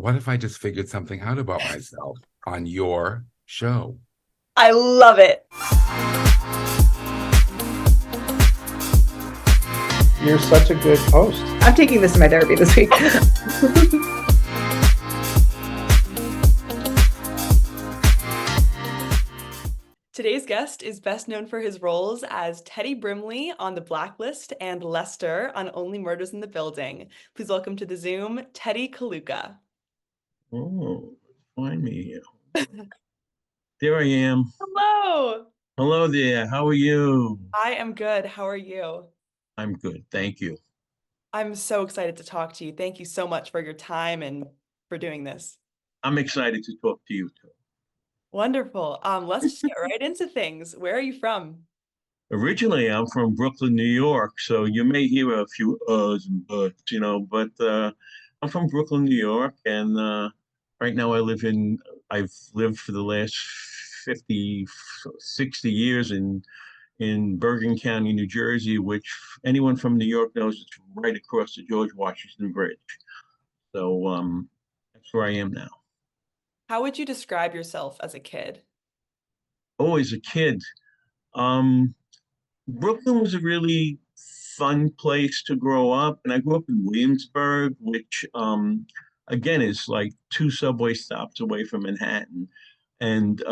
what if I just figured something out about myself on your show? I love it. You're such a good host. I'm taking this in my therapy this week. Today's guest is best known for his roles as Teddy Brimley on The Blacklist and Lester on Only Murders in the Building. Please welcome to the Zoom, Teddy Coluca. Oh, find me. There I am. Hello. Hello there. How are you? I am good. How are you? I'm good. Thank you. I'm so excited to talk to you. Thank you so much for your time and for doing this. I'm excited to talk to you too. Wonderful. Let's just get right into things. Where are you from? Originally, I'm from Brooklyn, New York, so you may hear a few uhs and buts, but I'm from Brooklyn, New York, and right now I've lived for the last 50, 60 years in Bergen County, New Jersey, which anyone from New York knows it's right across the George Washington Bridge. So that's where I am now. How would you describe yourself as a kid? Oh, as a kid, um, Brooklyn was a really fun place to grow up, and I grew up in Williamsburg, which again is like two subway stops away from Manhattan, and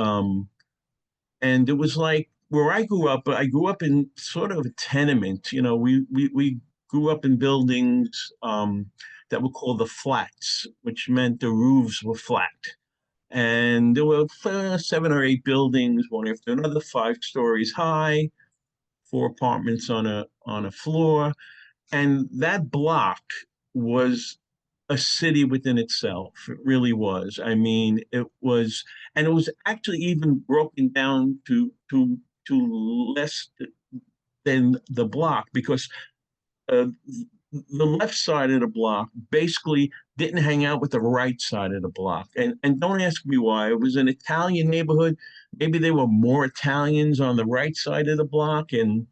and it was like where I grew up. I grew up in sort of a tenement. We grew up in buildings that were called the flats, which meant the roofs were flat. And there were seven or eight buildings, one after another, 5 stories high, four apartments on a floor. And that block was a city within itself. It really was. I mean, and it was actually even broken down to less than the block because uh, the left side of the block basically didn't hang out with the right side of the block. And don't ask me why. It was an Italian neighborhood. Maybe there were more Italians on the right side of the block and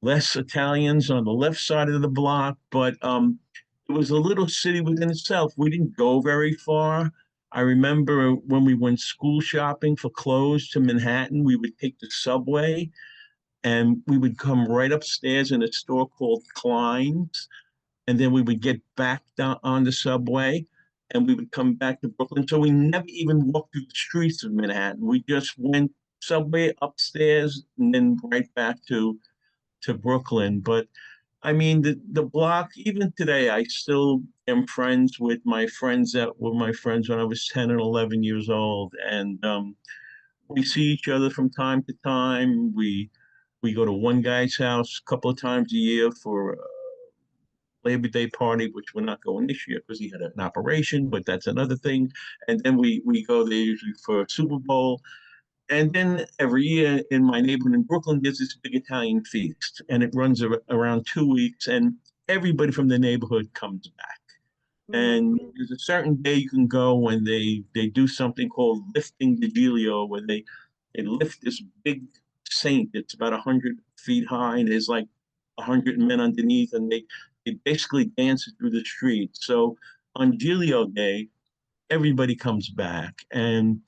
less Italians on the left side of the block. But it was a little city within itself. We didn't go very far. I remember when we went school shopping for clothes to Manhattan, we would take the subway and we would come right upstairs in a store called Klein's, and then we would get back down on the subway and we would come back to Brooklyn. So we never even walked through the streets of Manhattan. We just went subway upstairs and then right back to Brooklyn. But I mean, the block, even today, I still am friends with my friends that were my friends when I was 10 and 11 years old. And we see each other from time to time. We go to one guy's house a couple of times a year for Labor Day party, which we're not going this year because he had an operation, but that's another thing. And then we go there usually for Super Bowl. And then every year in my neighborhood in Brooklyn, there's this big Italian feast, and it runs around 2 weeks, and everybody from the neighborhood comes back. And Mm. there's a certain day you can go when they do something called lifting the Giglio, where they lift this big saint. It's about 100 feet high, and there's like 100 men underneath, and they basically dance it through the street. So on Giglio Day, everybody comes back, and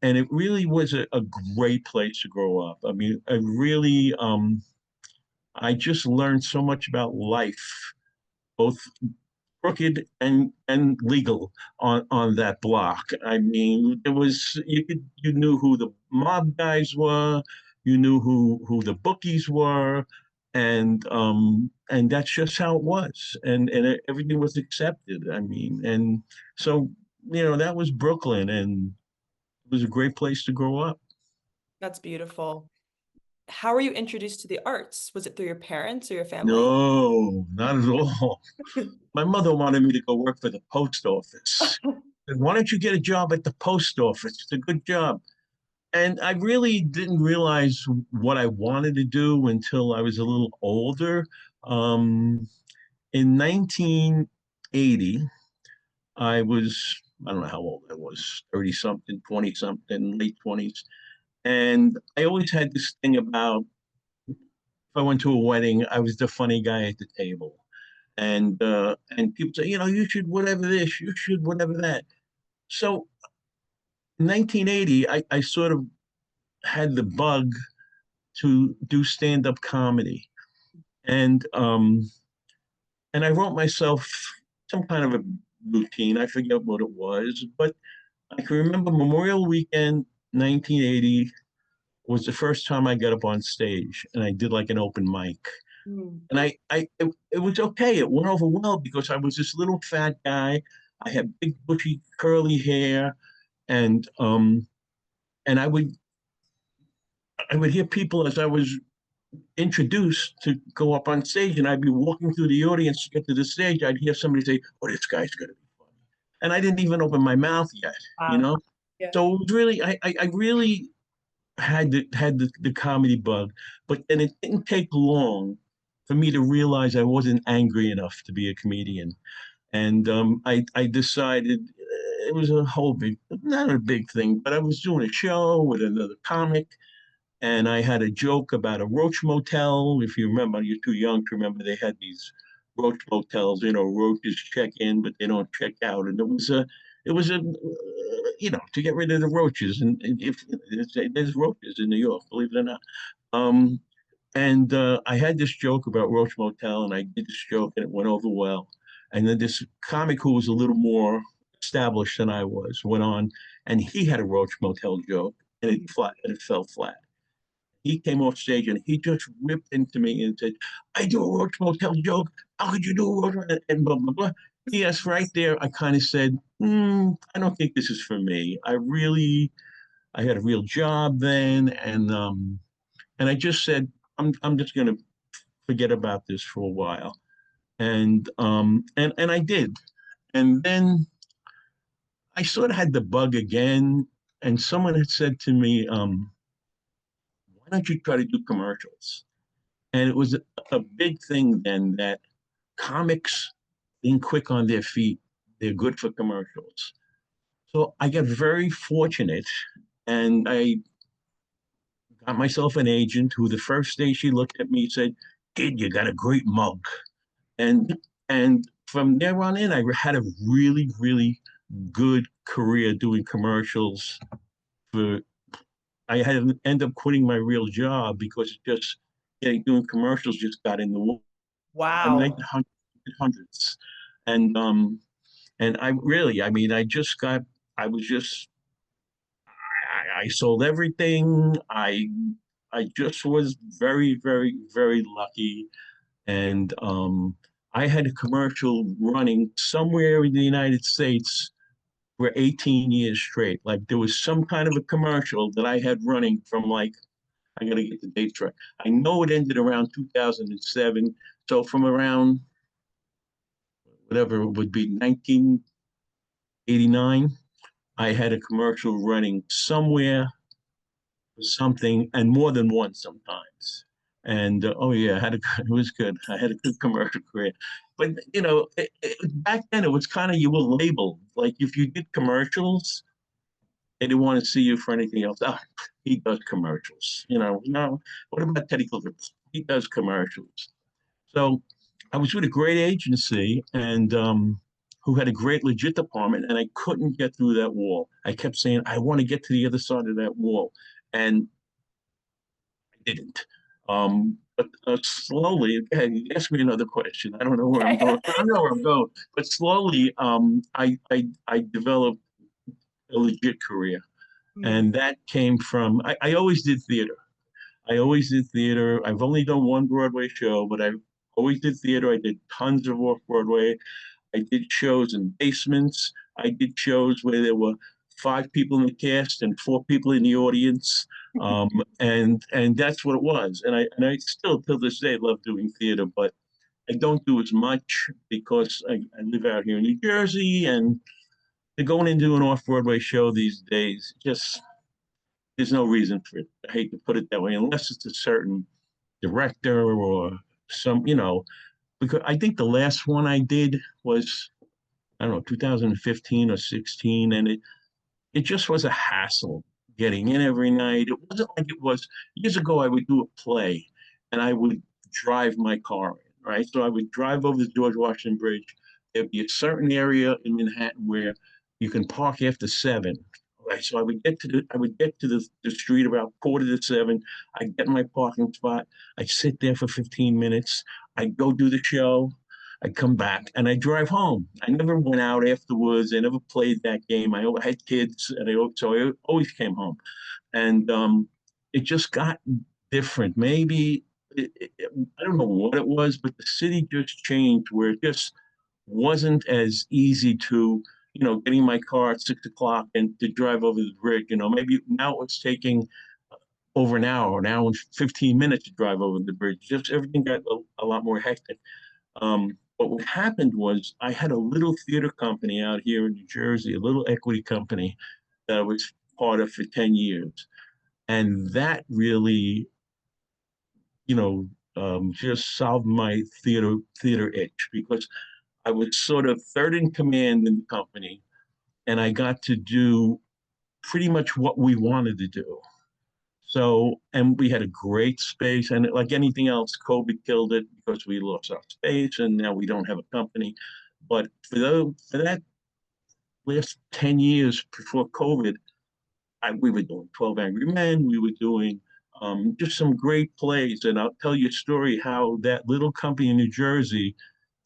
it really was a great place to grow up. I mean, I just learned so much about life, both crooked and legal on that block. I mean, it was you knew who the mob guys were, you knew who the bookies were, and that's just how it was, and everything was accepted. I mean, and so that was Brooklyn, and it was a great place to grow up. That's beautiful. How were you introduced to the arts? Was it through your parents or your family? No, not at all. My mother wanted me to go work for the post office. Said, why don't you get a job at the post office? It's a good job. And I really didn't realize what I wanted to do until I was a little older. Um, in 1980, I don't know how old I was, 30 something, 20 something, late 20s. And I always had this thing about if I went to a wedding, I was the funny guy at the table. and people say, you should whatever this, you should whatever that. So in 1980, I sort of had the bug to do stand-up comedy. And I wrote myself some kind of a routine. I forget what it was, but I can remember Memorial Weekend 1980 was the first time I got up on stage and I did like an open mic. Mm. And it was okay. It went over well because I was this little fat guy. I had big bushy curly hair, and and I would hear people as I was introduced to go up on stage, and I'd be walking through the audience to get to the stage. I'd hear somebody say, "Oh, this guy's gonna be funny," and I didn't even open my mouth yet, you Wow. know. Yeah. So it was really, I really had the comedy bug, but then it didn't take long for me to realize I wasn't angry enough to be a comedian, and I decided it was a whole big, not a big thing, but I was doing a show with another comic, and I had a joke about a roach motel. If you remember, you're too young to remember, they had these roach motels. Roaches check in, but they don't check out, and it was a, to get rid of the roaches. And if there's roaches in New York, believe it or not. Um, and I had this joke about Roach Motel, and I did this joke, and it went over well. And then this comic who was a little more established than I was went on, and he had a Roach Motel joke, and it fell flat. He came off stage and he just ripped into me and said, "I do a Roach Motel joke. How could you do a Roach Motel?" And blah, blah, blah. Yes, right there, I kind of said, I don't think this is for me. I had a real job then. And I just said, I'm just going to forget about this for a while. And I did. And then I sort of had the bug again. And someone had said to me, why don't you try to do commercials? And it was a big thing then that comics being quick on their feet, they're good for commercials. So I got very fortunate, and I got myself an agent who the first day she looked at me said, "Kid, you got a great mug." And from there on in, I had a really, really good career doing commercials. For I had to end up quitting my real job because doing commercials just got in the way. Wow. 1900s. And I really, I mean, I was just, I sold everything. I just was very, very, very lucky. And I had a commercial running somewhere in the United States for 18 years straight. Like there was some kind of a commercial that I had running from like, I got to get the dates right. I know it ended around 2007. So from around whatever it would be, 1989, I had a commercial running somewhere, something, and more than once sometimes. And oh yeah, it was good. I had a good commercial career. But back then it was kind of, you were labeled. Like if you did commercials, they didn't want to see you for anything else. Oh, he does commercials. No. What about Teddy Coluca? He does commercials. So I was with a great agency and who had a great legit department, and I couldn't get through that wall. I kept saying, I want to get to the other side of that wall. And I didn't. But slowly, again, you ask me another question. I don't know where I'm going. I don't know where I'm going. But slowly, I developed a legit career. Mm. And that came from, I always did theater. I always did theater. I've only done one Broadway show, but I always did theater. I did tons of off Broadway. I did shows in basements. I did shows where there were 5 people in the cast and 4 people in the audience, and that's what it was. And I still till this day love doing theater, but I don't do as much because I live out here in New Jersey, and to going into an off Broadway show these days, just there's no reason for it. I hate to put it that way, unless it's a certain director or some, because I think the last one I did was, I don't know, 2015 or 16, and it just was a hassle getting in every night. It wasn't like it was years ago. I would do a play, and I would drive my car in, right? So I would drive over the George Washington Bridge. There'd be a certain area in Manhattan where you can park after 7. Right. So I would get to the street about 6:45. I'd get my parking spot. I'd sit there for 15 minutes. I'd go do the show. I'd come back and I'd drive home. I never went out afterwards. I never played that game. I had kids, and so I always came home. And it just got different. Maybe I don't know what it was, but the city just changed where it just wasn't as easy to, getting my car at 6 o'clock and to drive over the bridge. Maybe now it's taking over an hour and 15 minutes to drive over the bridge. Just everything got a lot more hectic. But what happened was I had a little theater company out here in New Jersey, a little equity company that I was part of for 10 years. And that really, just solved my theater itch, because I was sort of third in command in the company, and I got to do pretty much what we wanted to do. So, and we had a great space, and like anything else, COVID killed it because we lost our space, and now we don't have a company. But for that last 10 years before COVID, we were doing 12 Angry Men. We were doing just some great plays. And I'll tell you a story how that little company in New Jersey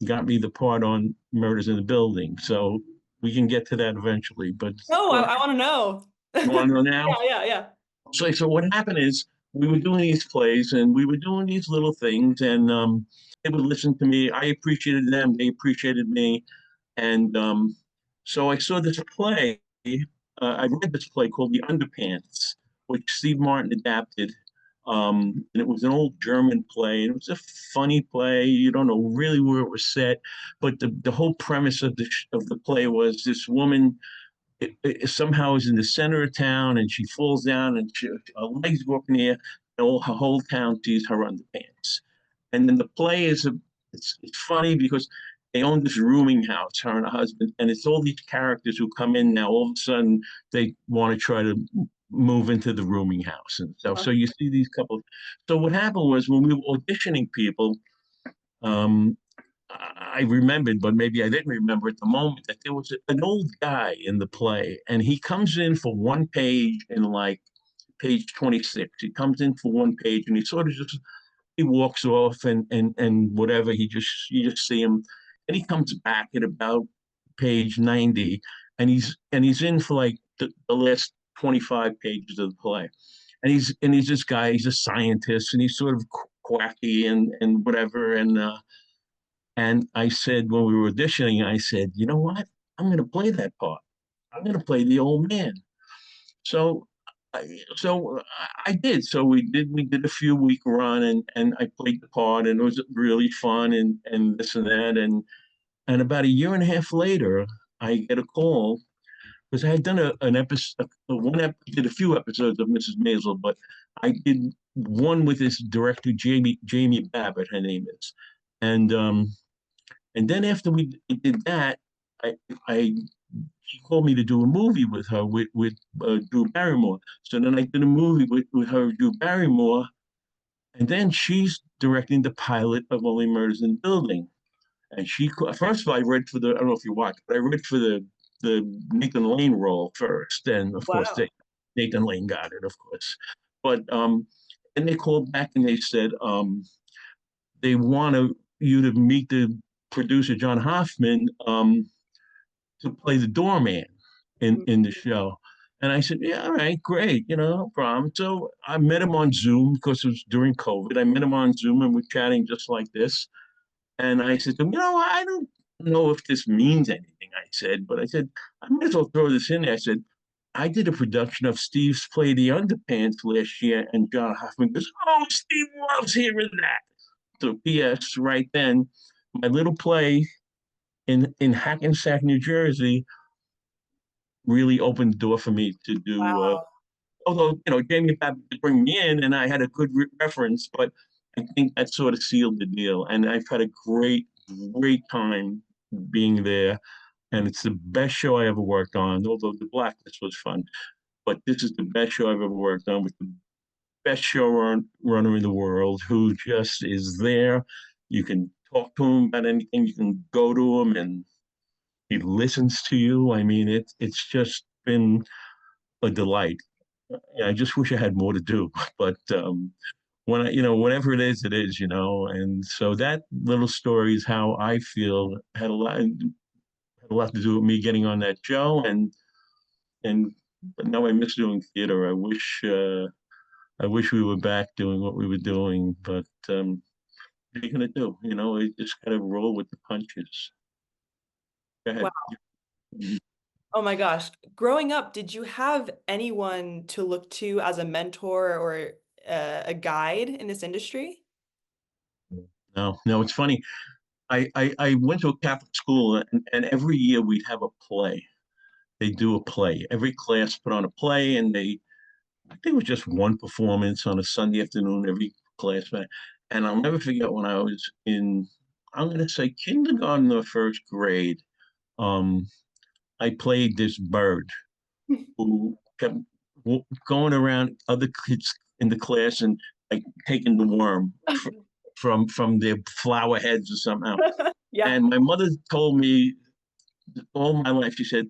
got me the part on Murders in the Building. So we can get to that eventually. But Oh, I want to know. You want to know now? Yeah. So what happened is we were doing these plays and we were doing these little things, and they would listen to me. I appreciated them. They appreciated me. And so I saw this play. I read this play called The Underpants, which Steve Martin adapted. And it was an old German play, and it was a funny play. You don't know really where it was set, but the whole premise of the play was this woman somehow is in the center of town, and she falls down, and her legs go up in the air, and her whole town sees her underpants. And then the play it's funny because they own this rooming house, her and her husband, and it's all these characters who come in now. All of a sudden, they want to try to move into the rooming house and stuff. So you see these couples. So what happened was when we were auditioning people, I remembered, but maybe I didn't remember at the moment, that there was an old guy in the play, and he comes in for one page in like page 26. He comes in for one page, and he sort of just he walks off, and whatever. You just see him, and he comes back at about page 90, and he's in for like the last 25 pages of the play, and he's this guy. He's a scientist, and he's sort of quacky and whatever, and I said, when we were auditioning, I said, you know what? I'm going to play that part. I'm going to play the old man. So I did. So we did a few week run, and I played the part, and it was really fun, and this and that. And about a year and a half later, I get a call, because I had done an episode, did a few episodes of Mrs. Maisel, but I did one with this director, Jamie Babbitt, her name is. And then after we did that, she called me to do a movie with her with Drew Barrymore. So then I did a movie with her, Drew Barrymore, and then she's directing the pilot of Only Murders in the Building. And first of all, I read for I don't know if you watched, but I read for the Nathan Lane role first, and of course Nathan Lane got it, of course. But and they called back and they said they want you to meet the producer John Hoffman to play the doorman in the show. And I said, yeah, all right, great, no problem. So I met him on Zoom because it was during COVID. I met him on Zoom, and we're chatting just like this. And I said to him, I don't know if this means anything, I said, but I said, I might as well throw this in there. I said, I did a production of Steve's play The Underpants last year, and John Hoffman goes, oh, Steve loves hearing that. So P.S. right then, my little play in Hackensack, New Jersey, really opened the door for me to do. Although Jamie Babbitt did bring me in, and I had a good reference, but I think that sort of sealed the deal. And I've had a great time being there, and it's the best show I ever worked on. Although the Blacklist was fun, but this is the best show I've ever worked on, with the best showrunner in the world, who just is there. You can talk to him about anything. You can go to him and he listens to you. I mean, it's just been a delight. I just wish I had more to do, but when whatever it is, and so that little story is how I feel had a lot to do with me getting on that show, and but now I miss doing theater. I wish we were back doing what we were doing, but what are you gonna do? You just gotta roll with the punches. Go Wow. ahead. Oh my gosh. Growing up, did you have anyone to look to as a mentor or a guide in this industry? No, no, it's funny. I went to a Catholic school, and every year we'd have a play. They do a play. Every class put on a play, and I think it was just one performance on a Sunday afternoon, every class. And I'll never forget when I was in, I'm going to say kindergarten or first grade. Um, I played this bird who kept going around other kids in the class and like taking the worm from their flower heads or something. Yeah. And my mother told me all my life, she said,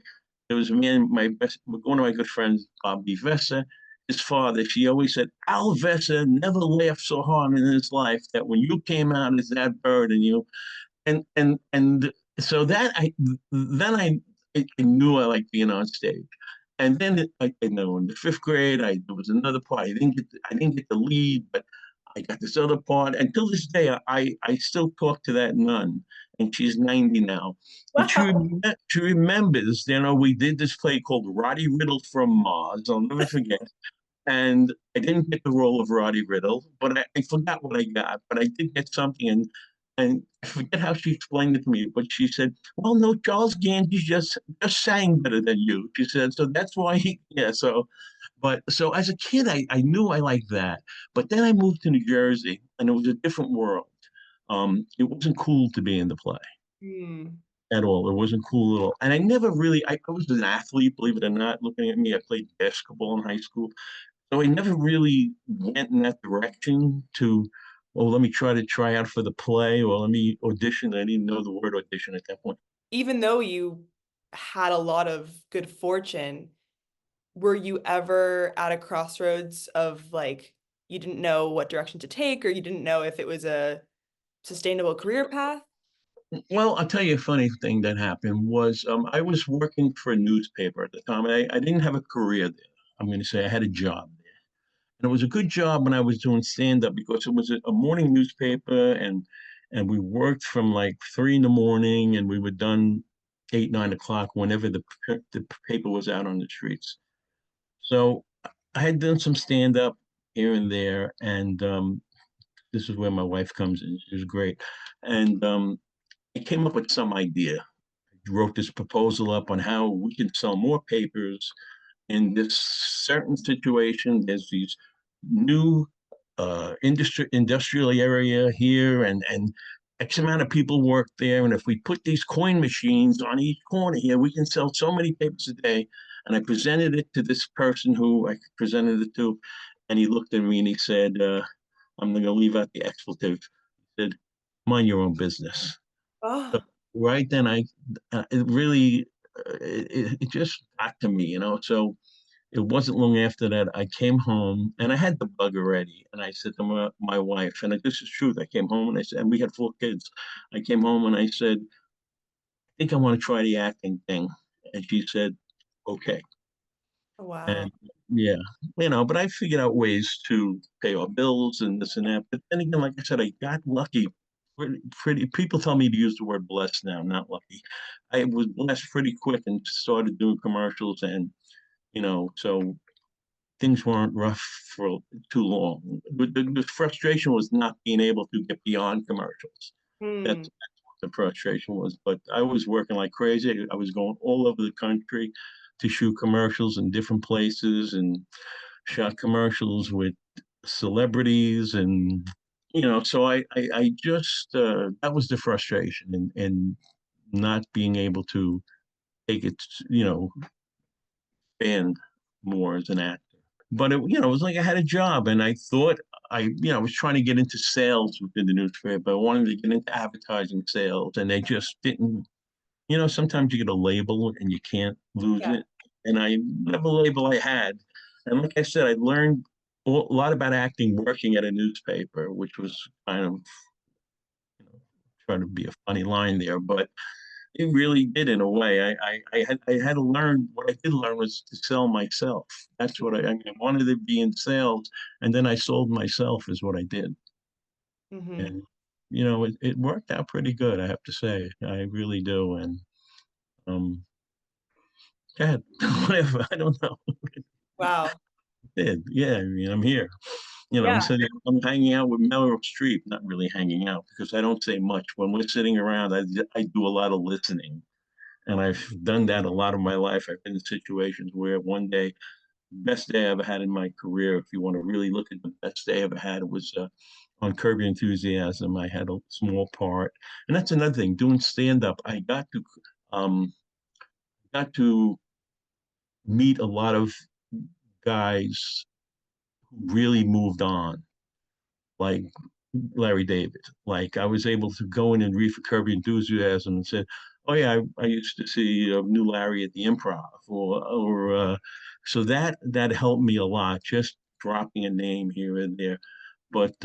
there was a man, one of my good friends, Bobby Vessa, his father, she always said, Al Vessa never laughed so hard in his life that when you came out as that bird and and so that I knew I liked being on stage. And then I know in the fifth grade, there was another part. I didn't get the lead, but I got this other part. Until this day, I still talk to that nun, and she's 90 now. And Wow. she remembers, we did this play called Roddy Riddle from Mars. I'll never forget. And I didn't get the role of Roddy Riddle, but I forgot what I got. But I did get something, and I forget how she explained it to me. But she said, "Well, no, Charles Gandy just sang better than you." She said, "So that's why he, yeah." So as a kid, I knew I liked that. But then I moved to New Jersey, and it was a different world. It wasn't cool to be in the play Hmm. at all. It wasn't cool at all. And I never really, I was an athlete, believe it or not. Looking at me, I played basketball in high school. So I never really went in that direction to, oh, let me try out for the play or let me audition. I didn't know the word audition at that point. Even though you had a lot of good fortune, were you ever at a crossroads of like you didn't know what direction to take or you didn't know if it was a sustainable career path? Well, I'll tell you a funny thing that happened was I was working for a newspaper at the time. I didn't have a career there. I'm going to say I had a job there. And it was a good job when I was doing stand up because it was a morning newspaper and we worked from like 3 in the morning and we were done 8, 9 o'clock whenever the paper was out on the streets. So I had done some stand up here and there, and this is where my wife comes in. She was great, and I came up with some idea. I wrote this proposal up on how we can sell more papers in this certain situation. There's these new industrial area here, and X amount of people work there. And if we put these coin machines on each corner here, we can sell so many papers a day. And I presented it to this person who I presented it to, and he looked at me and he said, "I'm going to leave out the expletive." He said, "Mind your own business." So Oh, right then, it really it just got to me, So it wasn't long after that I came home and I had the bug already. And I said to my wife, and this is true. I came home and I said, and we had 4 kids. I came home and I said, I think I want to try the acting thing. And she said, okay. wow. And yeah, but I figured out ways to pay our bills and this and that. But then again, like I said, I got lucky. Pretty people tell me to use the word blessed now, not lucky. I was blessed pretty quick and started doing commercials and so things weren't rough for too long. The frustration was not being able to get beyond commercials. Hmm. That's what the frustration was. But I was working like crazy. I was going all over the country to shoot commercials in different places and shot commercials with celebrities and so I just that was the frustration and not being able to take it expand more as an actor. But it was like I had a job, and I thought I was trying to get into sales within the newspaper. I wanted to get into advertising sales, and they just didn't. Sometimes you get a label and you can't lose Yeah. it. And whatever label I had, and like I said, I learned a lot about acting working at a newspaper, which was kind of trying to be a funny line there, but it really did in a way. I had to learn. What I did learn was to sell myself. That's what I wanted to be in sales, and then I sold myself is what I did. Mm-hmm. And it worked out pretty good, I have to say. I really do. And um go ahead. Whatever, I don't know. Wow. It did. Yeah, I mean, I'm here. Yeah. I'm hanging out with Meryl Streep, not really hanging out because I don't say much. When we're sitting around, I do a lot of listening. And I've done that a lot of my life. I've been in situations where one day, best day I ever had in my career, if you want to really look at the best day I ever had, it was on Curb Your Enthusiasm. I had a small part. And that's another thing, doing stand-up, I got to meet a lot of guys who really moved on, like Larry David. Like I was able to go in and read for Curb Your Enthusiasm and say, "Oh yeah, I used to see New Larry at the Improv," or so that helped me a lot. Just dropping a name here and there. But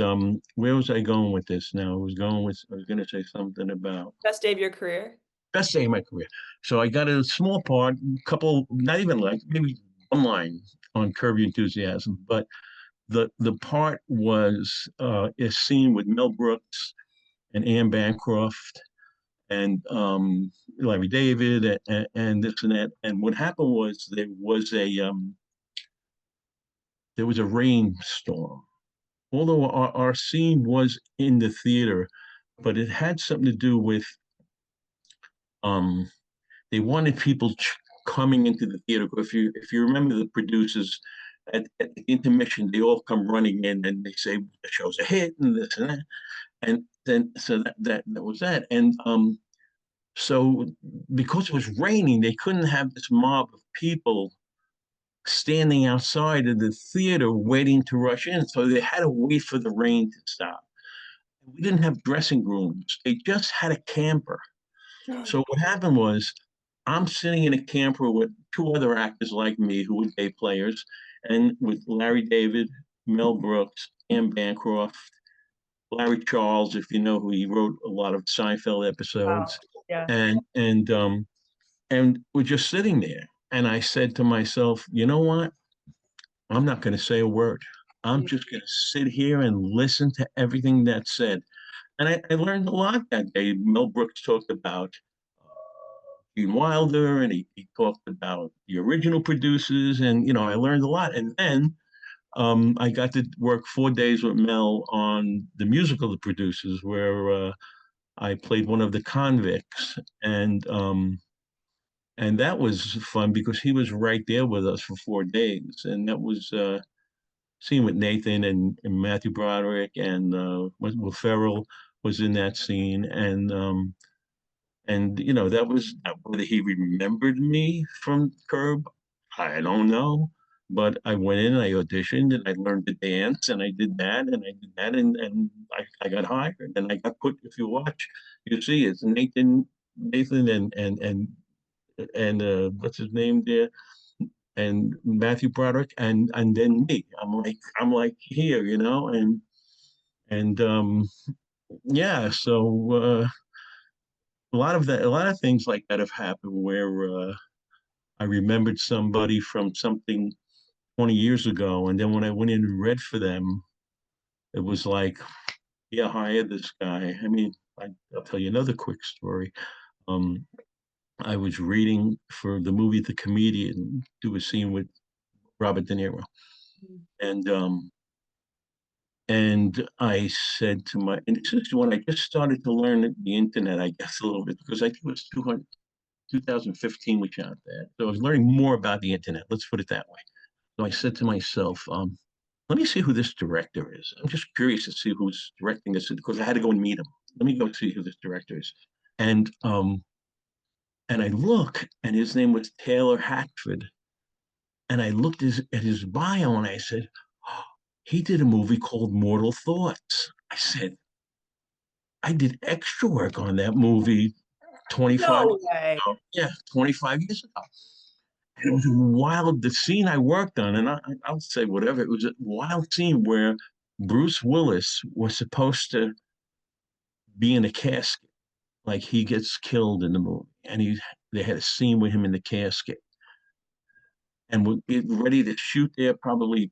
where was I going with this? Now I was going to say something about Best day of your career. best day of my career. So I got a small part, couple, not even like maybe one line on Curb Your Enthusiasm, but the part was a scene with Mel Brooks and Anne Bancroft and Larry David and this and that. And what happened was there was a rainstorm. Although our scene was in the theater, but it had something to do with um, they wanted people coming into the theater. If you remember the producers at the intermission, they all come running in and they say the show's a hit and this and that. And then so that was that. And so because it was raining, they couldn't have this mob of people standing outside of the theater waiting to rush in. So they had to wait for the rain to stop. We didn't have dressing rooms. They just had a camper. So what happened was I'm sitting in a camper with two other actors like me who were day players, and with Larry David, Mel Brooks, Anne Bancroft, Larry Charles, if you know who he wrote a lot of Seinfeld Wow. episodes, Yeah. and we're just sitting there. And I said to myself, you know what? I'm not going to say a word. I'm Mm. just going to sit here and listen to everything that's said. And I learned a lot that day. Mel Brooks talked about Gene Wilder, and he talked about the original producers, and I learned a lot. And then I got to work 4 days with Mel on the musical The Producers, where I played one of the convicts, and that was fun because he was right there with us for 4 days, and that was scene with Nathan and Matthew Broderick and Will Ferrell was in that scene, and that was whether he remembered me from Curb, I don't know. But I went in, I auditioned, and I learned to dance, and I did that, and I did that, and I got hired, and I got put. If you watch, you see it's Nathan, and what's his name there, and Matthew Broderick, and then me. I'm like here, and yeah. So a lot of things like that have happened where I remembered somebody from something 20 years ago, and then when I went in and read for them, it was like, yeah, hire this guy. I mean, I'll tell you another quick story. Um, I was reading for the movie The Comedian, do a scene with Robert De Niro, and I said to my, and this is when I just started to learn the internet, I guess, a little bit, because I think it was 2015 we got that. So I was learning more about the internet. Let's put it that way. So I said to myself, let me see who this director is. I'm just curious to see who's directing this because I had to go and meet him. Let me go see who this director is. And I look, and his name was Taylor Hackford. And I looked at his bio, and I said, oh, he did a movie called Mortal Thoughts. I said, I did extra work on that movie 25 No years way. ago. Yeah, 25 years ago. And it was a wild, the scene I worked on, and I'll say whatever, it was a wild scene where Bruce Willis was supposed to be in a casket. Like he gets killed in the movie, and they had a scene with him in the casket, and we're ready to shoot there, probably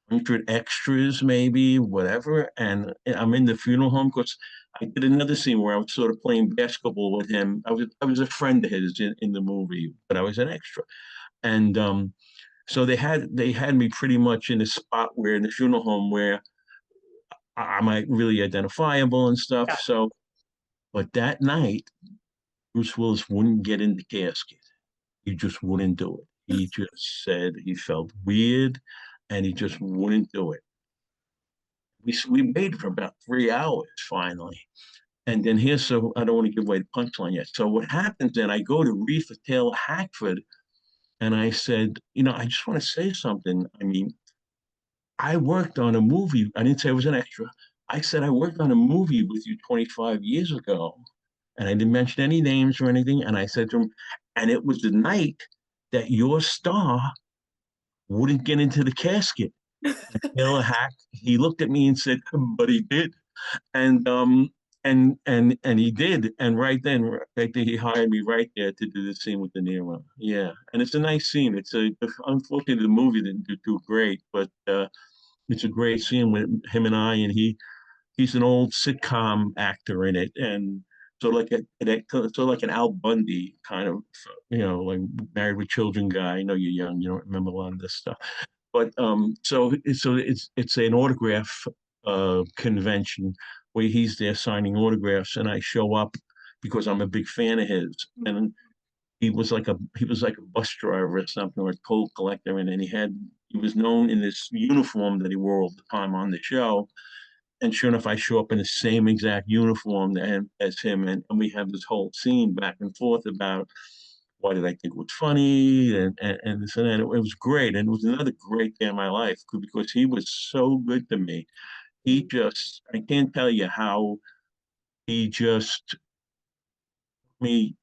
100 extras, maybe whatever. And I'm in the funeral home because I did another scene where I was sort of playing basketball with him. I was a friend of his in the movie, but I was an extra, and so they had me pretty much in a spot where in the funeral home where I'm like really identifiable and stuff. Yeah. So, but that night, Bruce Willis wouldn't get in the casket. He just wouldn't do it. He just said he felt weird, and he just wouldn't do it. We waited for about 3 hours finally. And then here's, so I don't want to give away the punchline yet. So what happens then, I go to Reefer Taylor Hackford and I said, I just want to say something. I mean, I worked on a movie. I didn't say I was an extra. I said I worked on a movie with you 25 years ago. And I didn't mention any names or anything. And I said to him, and it was the night that your star wouldn't get into the casket. And Taylor Hack, he looked at me and said, but he did. And and he did. And right then, right there, he hired me right there to do the scene with De Niro. Yeah. And it's a nice scene. Unfortunately the movie didn't do too great, but it's a great scene with him and I, and he's an old sitcom actor in it, and so like an Al Bundy kind of, like Married with Children guy. I know you're young, you don't remember a lot of this stuff, but so it's an autograph convention where he's there signing autographs, and I show up because I'm a big fan of his, and he was like a bus driver or something, or a toll collector, and then he was known in this uniform that he wore all the time on the show. And sure enough, I show up in the same exact uniform as him, and we have this whole scene back and forth about why did I think it was funny, and this and that. It was great, and it was another great day of my life because he was so good to me. I can't tell you how he just me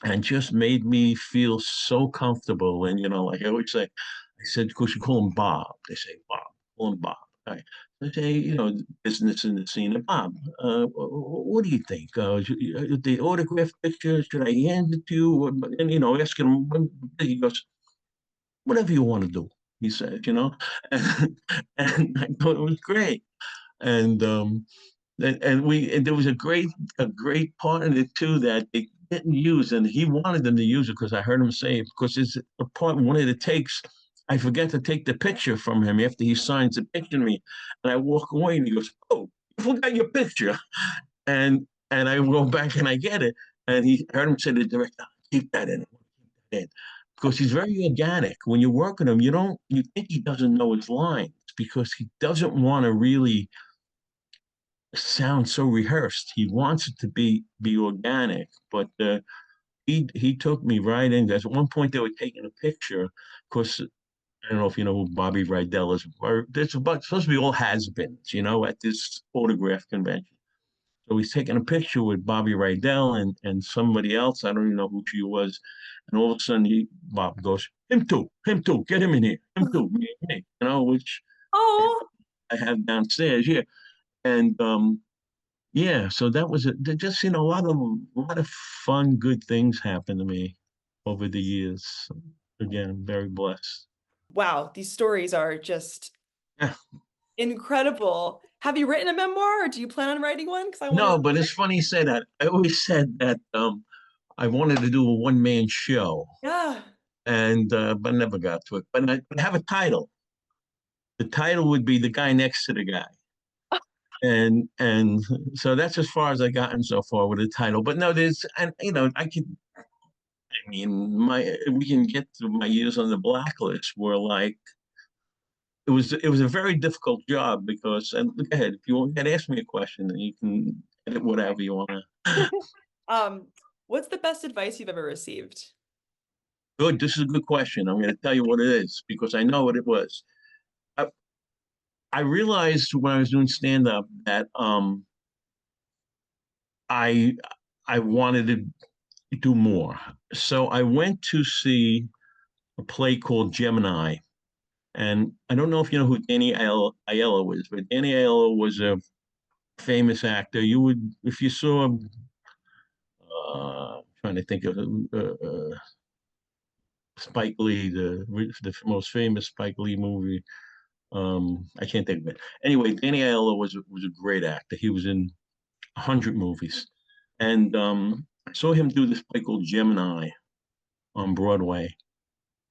and just made me feel so comfortable. And like I always say, I said, of course, you call him Bob. They say Bob, call him Bob. Right. I say, business in the scene. Bob, what do you think? The autograph picture, should I hand it to you? And asking him. He goes, whatever you want to do. He said, and I thought it was great. And and there was a great part in it too that they didn't use, and he wanted them to use it because I heard him say it, because it's a part, one of the takes, I forget to take the picture from him after he signs the picture to me, and I walk away and he goes, oh, you forgot your picture. And I go back and I get it, and he heard him say to the director, keep that in, because he's very organic. When you work with him, you think he doesn't know his lines because he doesn't want to really sound so rehearsed. He wants it to be organic, but he took me right in. At one point, they were taking a picture. Of course, I don't know if you know who Bobby Rydell is. There's supposed to be all has-beens, at this autograph convention. So he's taking a picture with Bobby Rydell and somebody else. I don't even know who she was. And all of a sudden, Bob goes, him too, get him in here, him too, me, which Oh, I have downstairs. Yeah. And yeah, so that was it. Just a lot of fun, good things happened to me over the years. Again, I'm very blessed. wow. These stories are just Yeah. incredible. Have you written a memoir or do you plan on writing one? Because I want to. No, but it's funny you say that. I always said that I wanted to do a one-man show, Yeah. and but never got to it. But I have a title. The title would be The Guy Next to the Guy. And so that's as far as I gotten so far with the title. But no, I mean, we can get to my years on the Blacklist were like it was a very difficult job because, and go ahead, if you want to ask me a question, then you can edit whatever you want to. Um, what's the best advice you've ever received? Good, this is a good question. I'm going to tell you what it is because I know what it was. I, I realized when I was doing stand up that I I wanted to do more. So I went to see a play called Gemini. And I don't know if you know who Danny Aiello is, but Danny Aiello was a famous actor. You would, if you saw, trying to think of Spike Lee, the most famous Spike Lee movie. I can't think of it. Anyway, Danny Aiello was a great actor. He was in 100 movies, and I saw him do this play called Gemini on Broadway,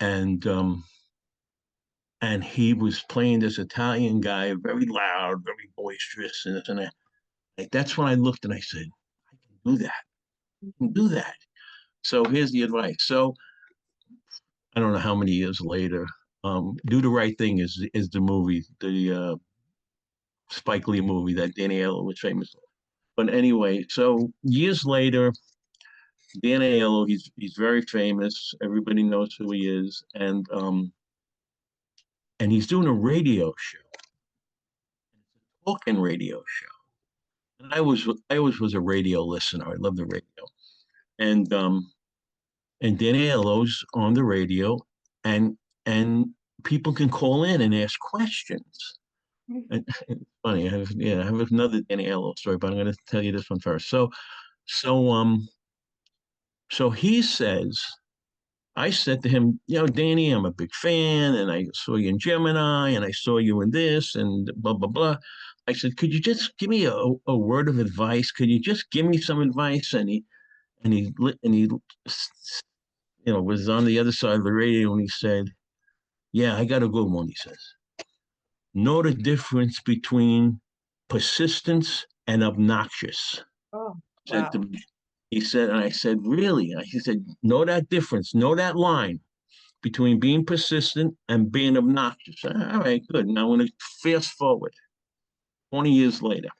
and he was playing this Italian guy, very loud, very boisterous, and this and that. Like that's when I looked and I said, I can do that. I can do that. So here's the advice. So I don't know how many years later, Do the Right Thing is the movie, the Spike Lee movie that Danny Aiello was famous for. But anyway, so years later, Danny Aiello, he's very famous. Everybody knows who he is, and he's doing a radio show, talking radio show. And I always was a radio listener. I love the radio, and Danny Aiello's on the radio, and people can call in and ask questions. And it's funny. I have another Danny Aiello story, but I'm going to tell you this one first. So so he says, I said to him, Danny, I'm a big fan, and I saw you in Gemini, and I saw you in this, and blah blah blah. I said, could you just give me a word of advice? Could you just give me some advice? And he was on the other side of the radio, and he said, yeah, I got a good one. He says, know the difference between persistence and obnoxious. Oh, Said wow. to me. He said, and I said, really? He said, know that difference, know that line between being persistent and being obnoxious. All right, good. Now I'm going to fast forward 20 years later.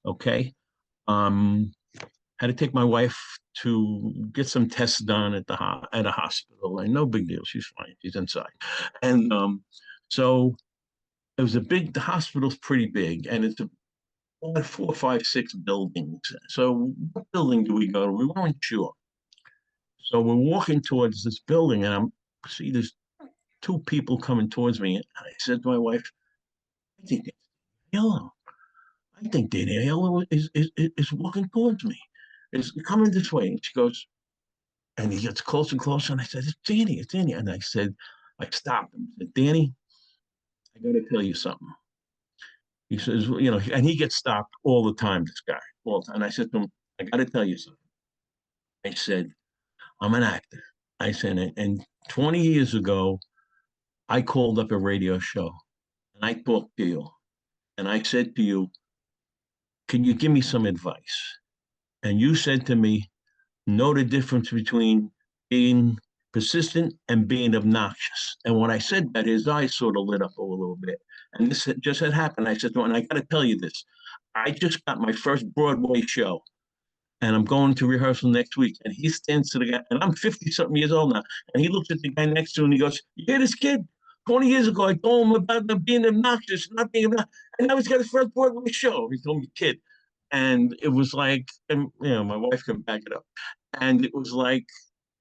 Okay. Had to take my wife to get some tests done at at a hospital, and no big deal. She's fine. She's inside. And so it was the hospital's pretty big, and it's four, five, six buildings. So what building do we go to? We weren't sure. So we're walking towards this building, and see there's two people coming towards me. And I said to my wife, I think that's yellow. I think Danny Aiello is walking towards me. Is coming this way. And she goes, and he gets closer and closer. And I said, it's Danny, it's Danny. And I stopped him. I said, Danny, I got to tell you something. He says, and he gets stopped all the time, this guy, all the time. And I said to him, I got to tell you something. I said, I'm an actor. I said, and 20 years ago, I called up a radio show and I talked to you. And I said to you, can you give me some advice? And you said to me, know the difference between being persistent and being obnoxious. And when I said that, his eyes sort of lit up a little bit. And this just had happened. I said, and I got to tell you this. I just got my first Broadway show, and I'm going to rehearsal next week. And he stands to the guy, and I'm 50-something years old now. And he looks at the guy next to him, and he goes, you hear this kid? 20 years ago, I told him about being obnoxious, not being obnoxious. And now he's got his first Broadway show. He told me, kid. And it was like, and, my wife can back it up. And it was like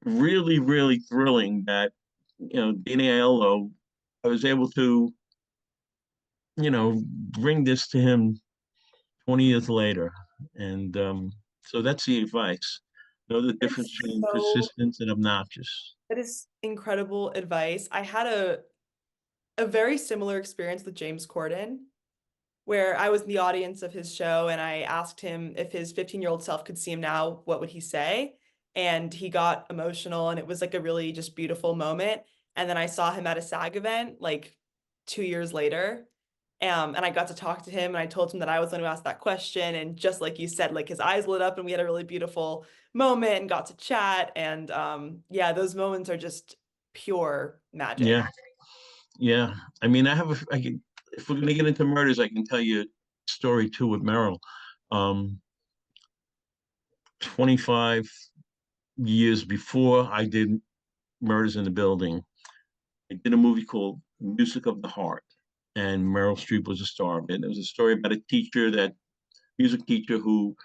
really, really thrilling that, Danny Aiello, I was able to, bring this to him 20 years later. And so that's the advice. Know the difference between persistence and obnoxious. That is incredible advice. I had a very similar experience with James Corden, where I was in the audience of his show and I asked him if his 15-year-old self could see him now, what would he say? And he got emotional, and it was like a really just beautiful moment. And then I saw him at a SAG event like 2 years later. And I got to talk to him, and I told him that I was the one who asked that question. And just like you said, like his eyes lit up and we had a really beautiful moment and got to chat. And yeah, those moments are just pure magic. Yeah. Yeah. I mean, if we're going to get into murders, I can tell you a story too with Meryl. 25 years before I did Murders in the Building, I did a movie called Music of the Heart. and Meryl Streep was a star of it. It was a story about a music teacher who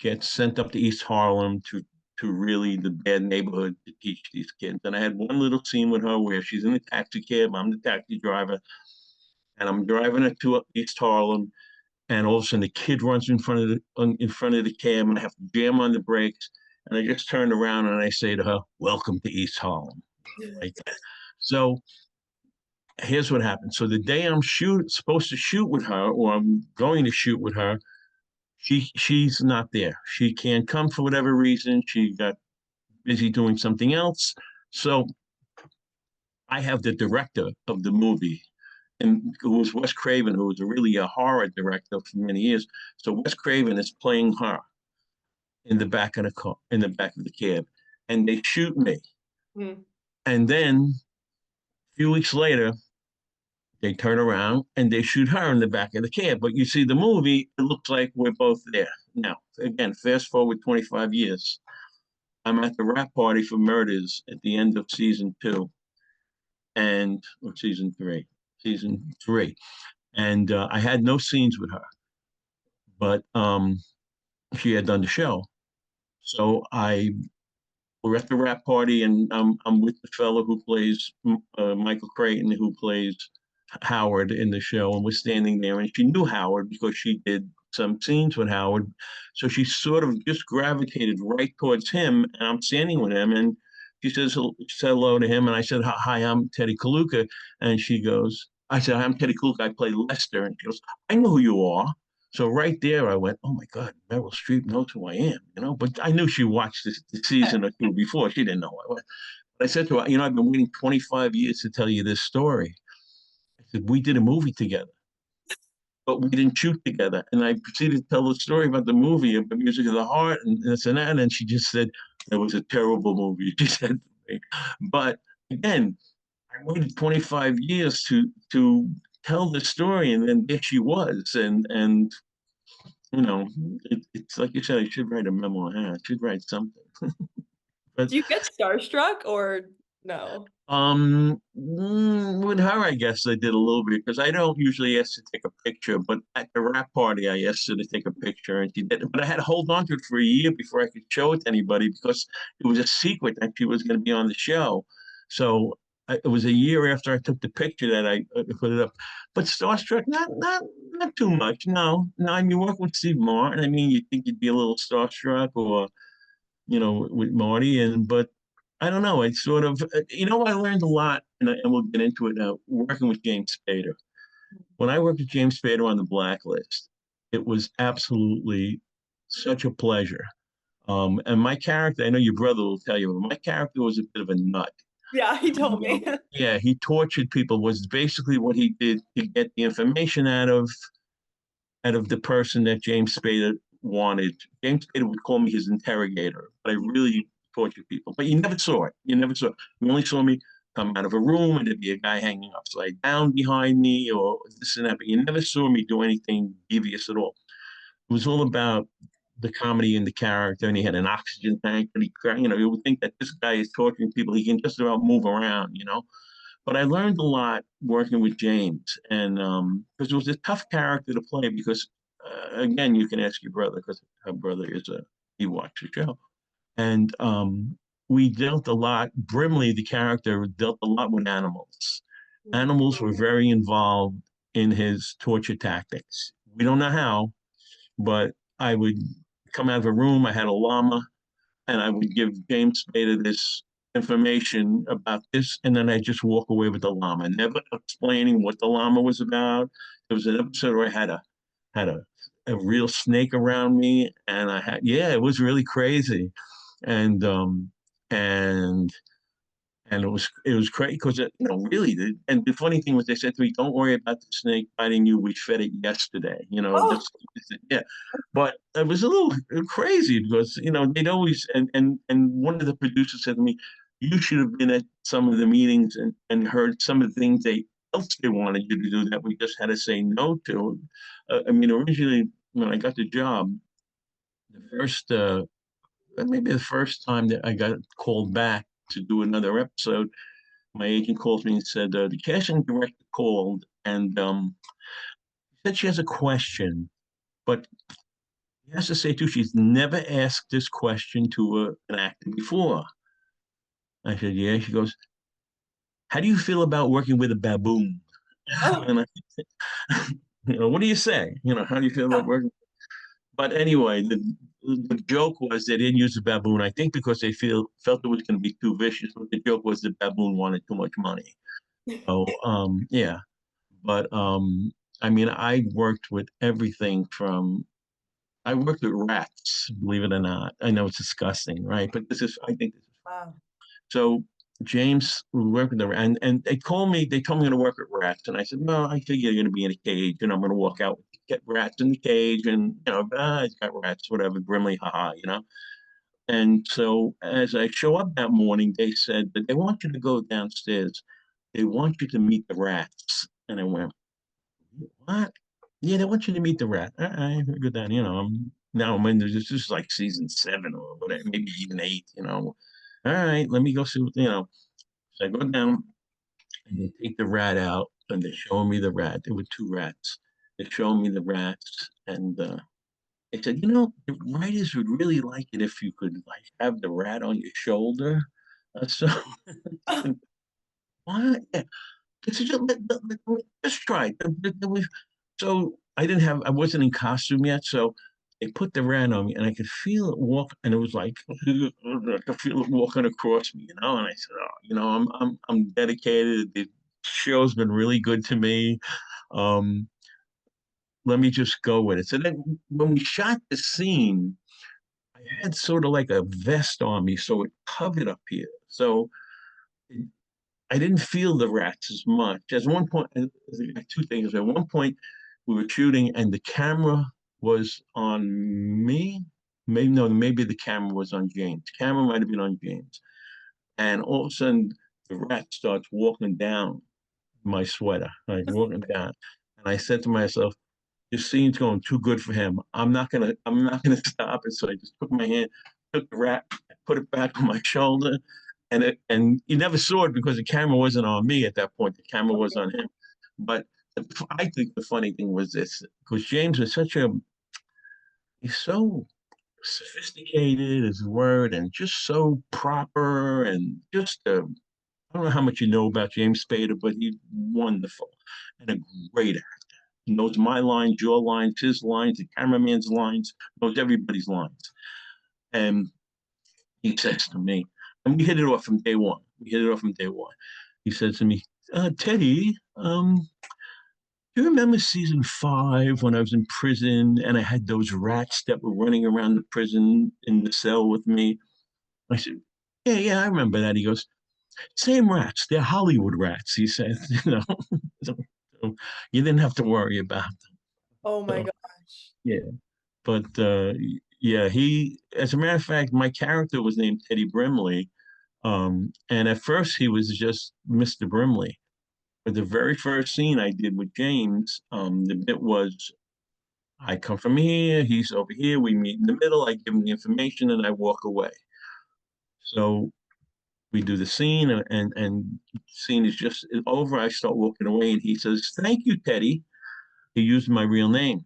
gets sent up to East Harlem to really the bad neighborhood to teach these kids. And I had one little scene with her where she's in a taxi cab, I'm the taxi driver, and I'm driving her to East Harlem, and all of a sudden the kid runs in front of the cab, and I have to jam on the brakes. And I just turned around and I say to her, "Welcome to East Harlem," like that. So here's what happened. So the day I'm supposed to shoot with her, or I'm going to shoot with her, she's not there. She can't come for whatever reason. She got busy doing something else. So I have the director of the movie, and who was Wes Craven, who was really a horror director for many years. So Wes Craven is playing her in the back of the car, in the back of the cab, and they shoot me. Mm. And then a few weeks later, they turn around and they shoot her in the back of the cab. But you see the movie, it looks like we're both there. Now, again, fast forward 25 years. I'm at the wrap party for Murders at the end of season 2 or season 3. And I had no scenes with her, but she had done the show. So we're at the wrap party, and I'm with the fellow who plays Michael Creighton, who plays Howard in the show, and we're standing there, and she knew Howard because she did some scenes with Howard. So she sort of just gravitated right towards him, and I'm standing with him, and she said hello to him, and I said, "Hi, I'm Teddy Coluca," and I said, "I'm Teddy Coluca. I play Lester," and she goes, "I know who you are." So right there, I went, "Oh my God, Meryl Streep knows who I am," you know. But I knew she watched the season or two before. She didn't know who I was. But I said to her, "I've been waiting 25 years to tell you this story." I said, "We did a movie together, but we didn't shoot together." And I proceeded to tell the story about the movie, about Music of the Heart, and this and that. And she just said, "It was a terrible movie," she said to me. But again, I waited 25 years to tell the story, and then there she was. And you know, it's like you said, I should write a memoir. I should write something. But Do you get starstruck or no? with her, I guess I did a little bit because I don't usually ask to take a picture, but at the wrap party, I asked her to take a picture, and she did. But I had to hold on to it for a year before I could show it to anybody because it was a secret that she was going to be on the show. So it was a year after I took the picture that I put it up. But starstruck, not too much. No, no. I mean, work with Steve Martin. I mean, you think you'd be a little starstruck, or with Marty, but I don't know. It's sort of, I learned a lot, and we'll get into it now, working with James Spader. When I worked with James Spader on the Blacklist, it was absolutely such a pleasure. And my character, I know your brother will tell you, but my character was a bit of a nut. Yeah, he told me. Yeah, he tortured people, was basically what he did to get the information out of the person that James Spader wanted. James Spader would call me his interrogator, but I really tortured people. But you never saw it. You never saw it. You only saw me come out of a room and there'd be a guy hanging upside down behind me or this and that. But you never saw me do anything devious at all. It was all about the comedy and the character, and he had an oxygen tank, and you would think that this guy is torturing people. He can just about move around. But I learned a lot working with James, and because it was a tough character to play. Because again, you can ask your brother because her brother he watched the show, and we dealt a lot. Brimley, the character, dealt a lot with animals. Animals were very involved in his torture tactics. We don't know how, but I would come out of a room. I had a llama, and I would give James Spader this information about this, and then I just walk away with the llama, never explaining what the llama was about. There was an episode where I had a real snake around me, and it was really crazy, and and it was crazy because really, and the funny thing was they said to me, "Don't worry about the snake biting you. We fed it yesterday." Oh, Yeah, but it was a little crazy because they'd always and one of the producers said to me, "You should have been at some of the meetings and heard some of the things else they wanted you to do that we just had to say no to." I mean, originally when I got the job, the first maybe the first time that I got called back to do another episode, my agent calls me and said the casting director called and said she has a question, but he has to say too, she's never asked this question to an actor before. I said, yeah. She goes, how do you feel about working with a baboon? Oh, And what do you say? How do you feel about working? But anyway, the joke was they didn't use the baboon. I think because they felt it was going to be too vicious. But the joke was the baboon wanted too much money. So yeah. But I mean, I worked with everything from I worked with rats, believe it or not. I know it's disgusting, right? But I think this is wow. so. James, we work with the and they told me I'm going to work with rats, and I said, no, I figure you're going to be in a cage, and I'm going to walk out, get rats in the cage, and it's got rats, whatever, Brimley, haha. And so as I show up that morning, they said that they want you to go downstairs. They want you to meet the rats, and I went, what? Yeah, they want you to meet the rat. All right, good then. Now I'm in this is like season 7 or whatever, maybe even 8. All right, let me go see what. So I go down and they take the rat out and they're showing me the rat. There were 2 rats. They're showing me the rats and they said, the writers would really like it if you could like have the rat on your shoulder. So what? Yeah. It's just, let's try it. So I wasn't in costume yet. So they put the rat on me and I could feel it walk. And it was like, I could feel it walking across me. And I said, oh, I'm dedicated. The show's been really good to me. Um, Let me just go with it. So then when we shot the scene, I had sort of like a vest on me. So it covered up here. So I didn't feel the rats as much. At one point, 2 things. At one point, we were shooting, and the camera was on me. Maybe no, maybe the camera was on James. The camera might have been on James. And all of a sudden, the rat starts walking down my sweater, like walking down. And I said to myself, "This scene's going too good for him. I'm not gonna stop it." So I just took my hand, took the rat, put it back on my shoulder, and you never saw it because the camera wasn't on me at that point. The camera was on him. But I think the funny thing was this, because James was he's so sophisticated, his word, and just so proper, and just I don't know how much you know about James Spader, but he's wonderful and a great actor. He knows my lines, your lines, his lines, the cameraman's lines, knows everybody's lines. And he says to me, and we hit it off from day one. We hit it off from day one. He says to me, Teddy, do you remember season 5 when I was in prison and I had those rats that were running around the prison in the cell with me? I said, yeah, I remember that. He goes, same rats. They're Hollywood rats, he said. So, so you didn't have to worry about them. Oh my So, gosh. yeah. But yeah, as a matter of fact, my character was named Teddy Brimley. And at first he was just Mr. Brimley. But the very first scene I did with James, the bit was I come from here, he's over here, we meet in the middle, I give him the information, and I walk away. So we do the scene, and scene is just over. I start walking away, and he says, "Thank you, Teddy." He used my real name.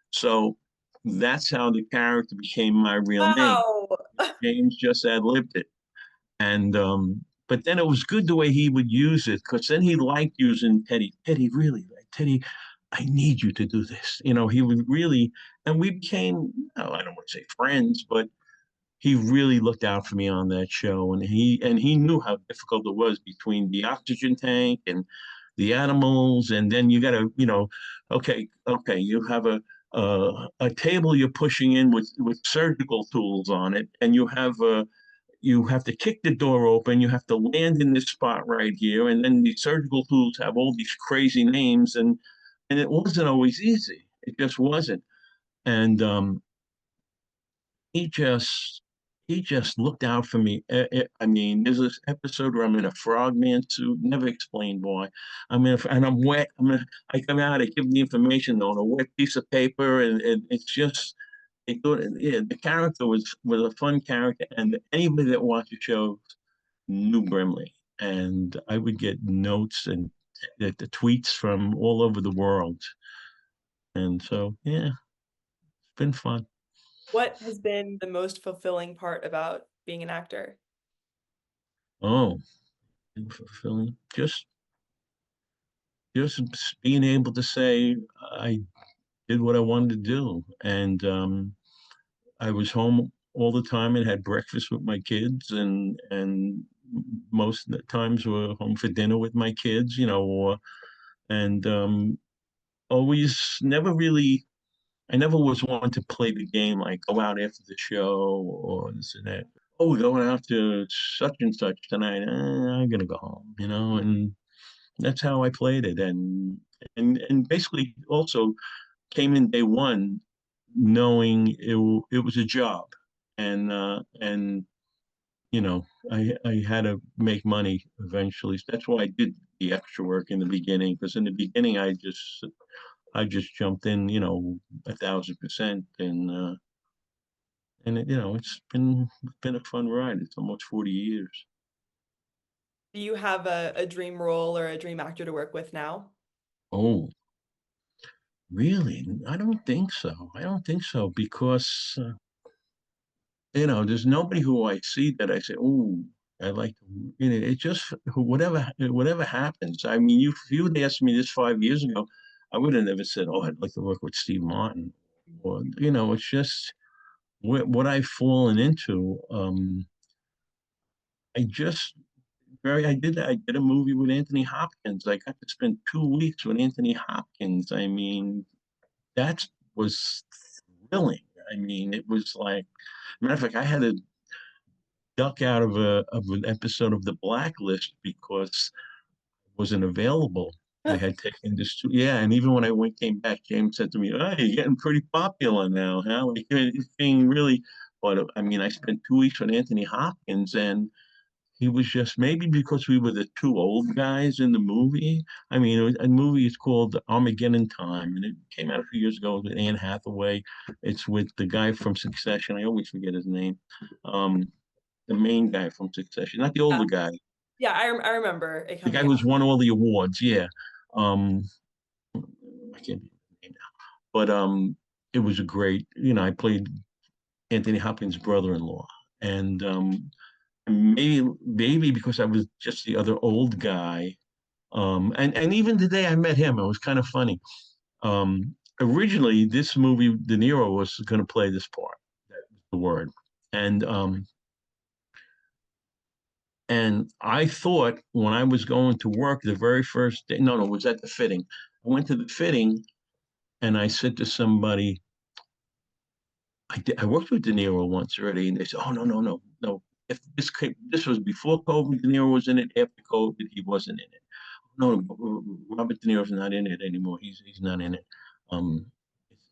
So that's how the character became my real name. Wow. James just ad-libbed it. And but then it was good the way he would use it, because then he liked using Teddy. Teddy, really, like, Teddy, I need you to do this. He would really, and we became, I don't want to say friends, but he really looked out for me on that show, and he knew how difficult it was between the oxygen tank and the animals, and then you got to, okay, you have a table you're pushing in with surgical tools on it, and you have to kick the door open. You have to land in this spot right here, and then the surgical tools have all these crazy names, and it wasn't always easy. It just wasn't. And he just he just looked out for me. I mean, there's this episode where I'm in a frogman suit, never explained why. And I'm wet. I come out, I give the information on a wet piece of paper, and it's just yeah, the character was a fun character, and anybody that watched the show knew Brimley. and I would get notes and the tweets from all over the world. And so, yeah, it's been fun. What has been the most fulfilling part about being an actor? Oh, and fulfilling. Just being able to say I did what I wanted to do. And I was home all the time and had breakfast with my kids, and most of the times were home for dinner with my kids, and always never really I never was one to play the game like go out after the show or this and that. Oh, we're going out to such and such tonight. I'm gonna go home, and that's how I played it. And basically also came in day one knowing it was a job, and I had to make money eventually. So that's why I did the extra work in the beginning, because in the beginning I just jumped in, 1,000%, and it's been a fun ride. It's almost 40 years. Do you have a dream role or a dream actor to work with now? Oh, really? I don't think so. I don't think so because there's nobody who I see that I say, oh, I like to, it just whatever happens. I mean, if you had asked me this 5 years ago, I would have never said, oh, I'd like to work with Steve Martin, or it's just what I've fallen into. I just I did a movie with Anthony Hopkins. I got to spend 2 weeks with Anthony Hopkins. I mean, that was thrilling. I mean, it was like, matter of fact, I had to duck out of an episode of the Blacklist because it wasn't available. They had taken this, yeah. And even when I came back, James said to me, "Oh, you're getting pretty popular now, huh? Like, it's being really." But I mean, I spent 2 weeks with Anthony Hopkins, and he was just maybe because we were the two old guys in the movie. I mean, a movie is called Armageddon Time, and it came out a few years ago with Anne Hathaway. It's with the guy from Succession. I always forget his name. Um, the main guy from Succession, not the Yeah, older guy, yeah, I remember it the guy coming who's out. won all the awards. Yeah, um, I can't remember his name now, but it was a great. I played Anthony Hopkins' brother-in-law, and maybe because I was just the other old guy. And even today I met him. It was kind of funny. Originally, this movie, De Niro was going to play this part. That was the word, and I thought when I was going to work the very first day, no, it was at the fitting. I went to the fitting and I said to somebody, I worked with De Niro once already, and they said, "Oh, no, no, no, no. If this was before COVID, De Niro was in it. After COVID, he wasn't in it. No, Robert De Niro's not in it anymore. He's not in it. Um,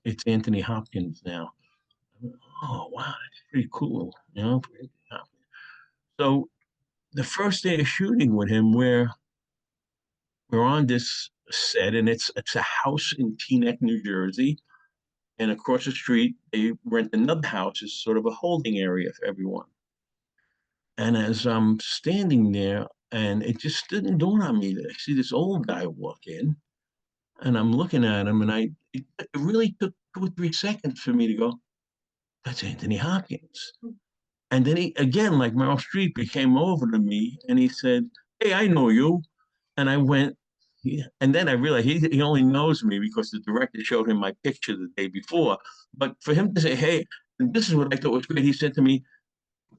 it's Anthony Hopkins now." Oh, wow, that's pretty cool. So the first day of shooting with him, we're on this set, and it's a house in Teaneck, New Jersey, and across the street they rent another house as sort of a holding area for everyone. And as I'm standing there, and it just didn't dawn on me that I see this old guy walk in, and I'm looking at him, and it really took 2 or 3 seconds for me to go, "That's Anthony Hopkins." And then he again, like Meryl Streep, he came over to me and he said, "Hey, I know you." And I went, yeah. And then I realized he only knows me because the director showed him my picture the day before. But for him to say, "Hey," and this is what I thought was great, he said to me,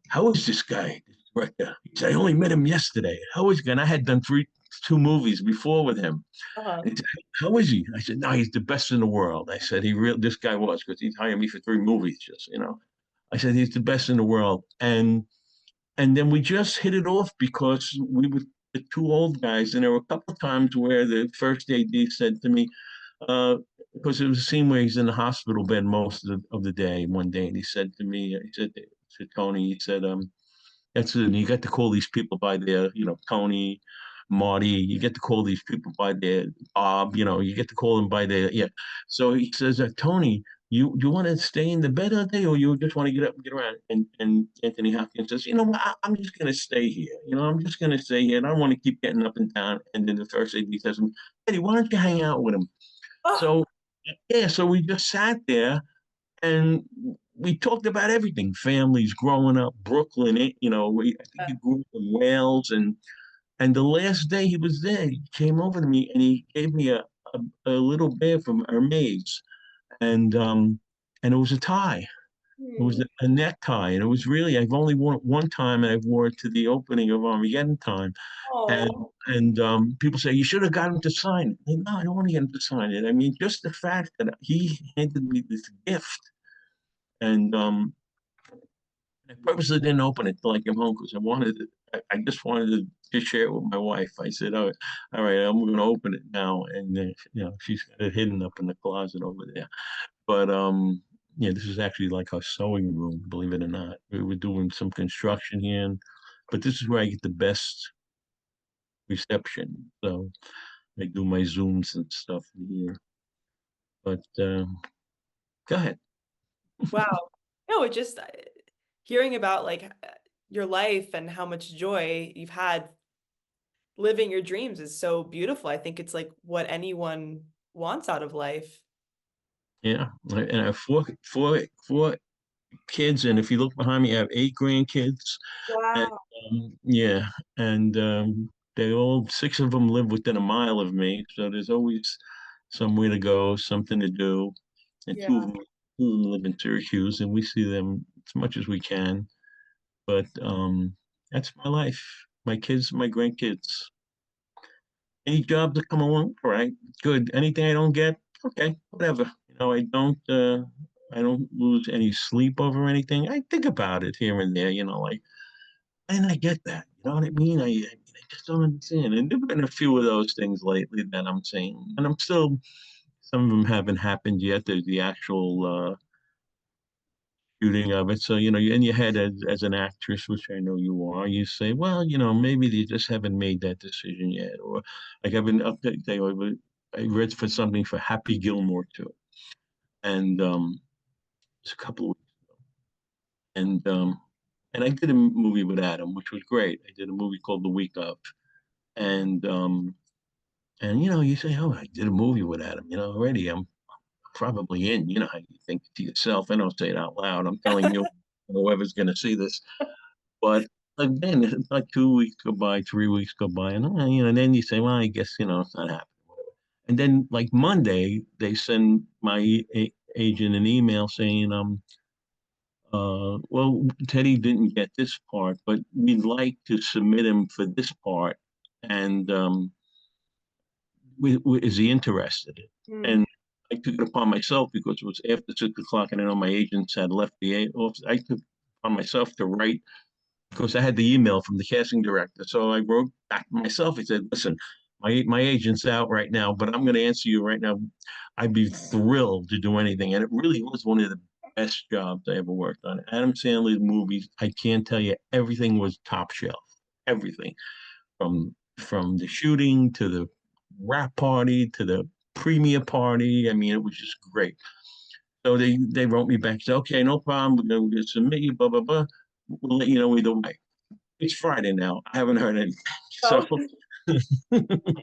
"How is this guy, this director?" He said, "I only met him yesterday. How is he?" And I had done 2 movies before with him. Uh-huh. And he said, "How is he?" I said, "No, he's the best in the world." I said, this guy was, because he's hired me for 3 movies, just. I said, "He's the best in the world." And then we just hit it off because we were the two old guys. And there were a couple of times where the first AD said to me, because it was a scene where he's in the hospital bed most of the day one day. And he said to me, he said to Tony, he said, "That's it. You got to call these people by their, Tony, Marty, you get to call these people by their Bob, you get to call them by their, yeah." So he says, "Tony, you want to stay in the bed all day, or you just want to get up and get around? And Anthony Hopkins says, you know what, I'm just going to stay here. I'm just going to stay here. And I don't want to keep getting up and down. And then the first AD says, Eddie, why don't you hang out with him? Oh, So yeah, so we just sat there and we talked about everything: families, growing up, Brooklyn. I think he grew up in Wales, and the last day he was there, he came over to me and he gave me a little bag from Hermes, and it was a tie. It was a necktie, and it was really, I've only worn it one time, and I wore it to the opening of Armageddon Time. And oh, people say you should have got him to sign it. No, I don't want to get him to sign it. I mean, just the fact that he handed me this gift, and I purposely didn't open it till I came home because I just wanted to share it with my wife. I said, all right, I'm going to open it now, and she's got it hidden up in the closet over there. But yeah, this is actually like our sewing room, believe it or not. We were doing some construction here, but this is where I get the best reception. So I do my Zooms and stuff in here. But go ahead. wow. No, it just hearing about like your life and how much joy you've had living your dreams is so beautiful. I think it's like what anyone wants out of life. Yeah, and I have four kids, and if you look behind me, I have 8 grandkids. And Wow. yeah, and they all 6 of them live within a mile of me, so there's always somewhere to go, something to do. And Yeah. two of them live in Syracuse, and we see them as much as we can. But that's my life, my kids, my grandkids. Any jobs that come along, all right, good. Anything I don't get, okay, whatever. I don't lose any sleep over anything. I think about it here and there, like, and I get that. You know what I mean? I just don't understand. And there've been a few of those things lately that I'm saying, and I'm still. Some of them haven't happened yet. There's the actual shooting of it. So, in your head as an actress, which I know you are, you say, well, maybe they just haven't made that decision yet. Or like I've been up there, I read for something for Happy Gilmore too. And it's a couple of weeks ago. And I did a movie with Adam, which was great. I did a movie called The Week Of. And you say, oh, I did a movie with Adam, already I'm probably in. You know how you think to yourself. I don't say it out loud. I'm telling you, whoever's going to see this. But again, it's like 2 weeks go by, 3 weeks go by, and then you say, well, I guess it's not happening. And then like Monday, they send my agent an email saying, well, Teddy didn't get this part, but we'd like to submit him for this part, and is he interested? Mm. And I took it upon myself because it was after 6 o'clock, and I know my agents had left the office. I took it upon myself to write because I had the email from the casting director. So I wrote back myself. I said, "Listen, my agent's out right now, but I'm going to answer you right now. I'd be thrilled to do anything." And it really was one of the best jobs I ever worked on. Adam Sandler's movies, I can't tell you, everything was top shelf. Everything from the shooting to the wrap party to the premiere party. I mean, it was just great. So they wrote me back, said, okay, no problem. We're going to submit you, blah, blah, blah. We'll let you know either way. It's Friday now. I haven't heard anything. So, Oh,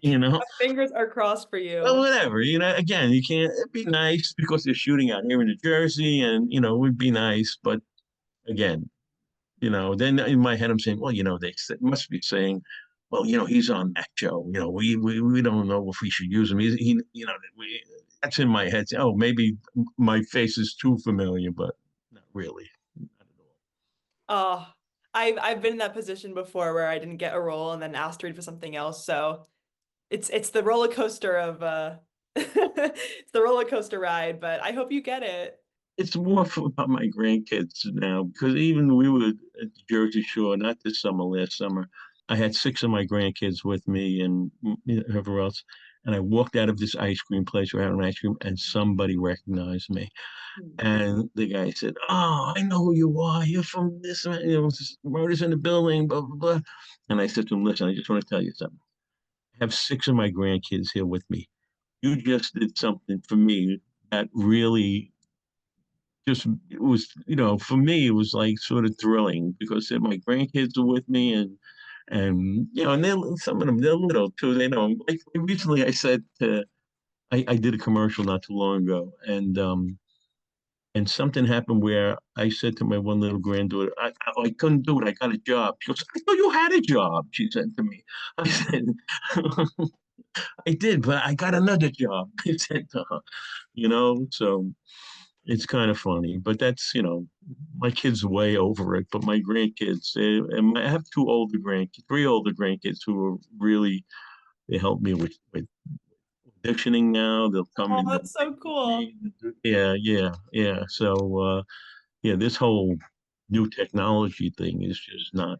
you know, my fingers are crossed for well, you. whatever. Again, you can't, it'd be nice because they're shooting out here in New Jersey and, it would be nice. But again, then in my head, I'm saying, well, they must be saying, well, he's on that show. We don't know if we should use him. That's in my head. Oh, maybe my face is too familiar, but not really. Not at all. Oh, I've been in that position before where I didn't get a role and then asked to read for something else. So it's the roller coaster of it's the roller coaster ride, but I hope you get it. It's more about my grandkids now because even we were at the Jersey Shore, not this summer, last summer. I had 6 of my grandkids with me and whoever else. And I walked out of this ice cream place where I had an ice cream and somebody recognized me. Hmm. And the guy said, oh, I know who you are. You're from this, murders in the building, blah, blah, blah. And I said to him, listen, I just want to tell you something. I have 6 of my grandkids here with me. You just did something for me that really just it was, for me, it was like sort of thrilling because then my grandkids are with me, and and they some of them, they're little too. They know. Like recently, I did a commercial not too long ago, and something happened where I said to my one little granddaughter, I couldn't do it. I got a job. She goes, I thought you had a job. She said to me. I said, I did, but I got another job. I said to her, so it's kind of funny, but that's, my kids are way over it. But my grandkids, and I have three older grandkids who are really, they help me with auditioning now. They'll come Oh, in, they'll that's so with cool. me. Yeah, yeah, yeah. So, yeah, this whole new technology thing is just not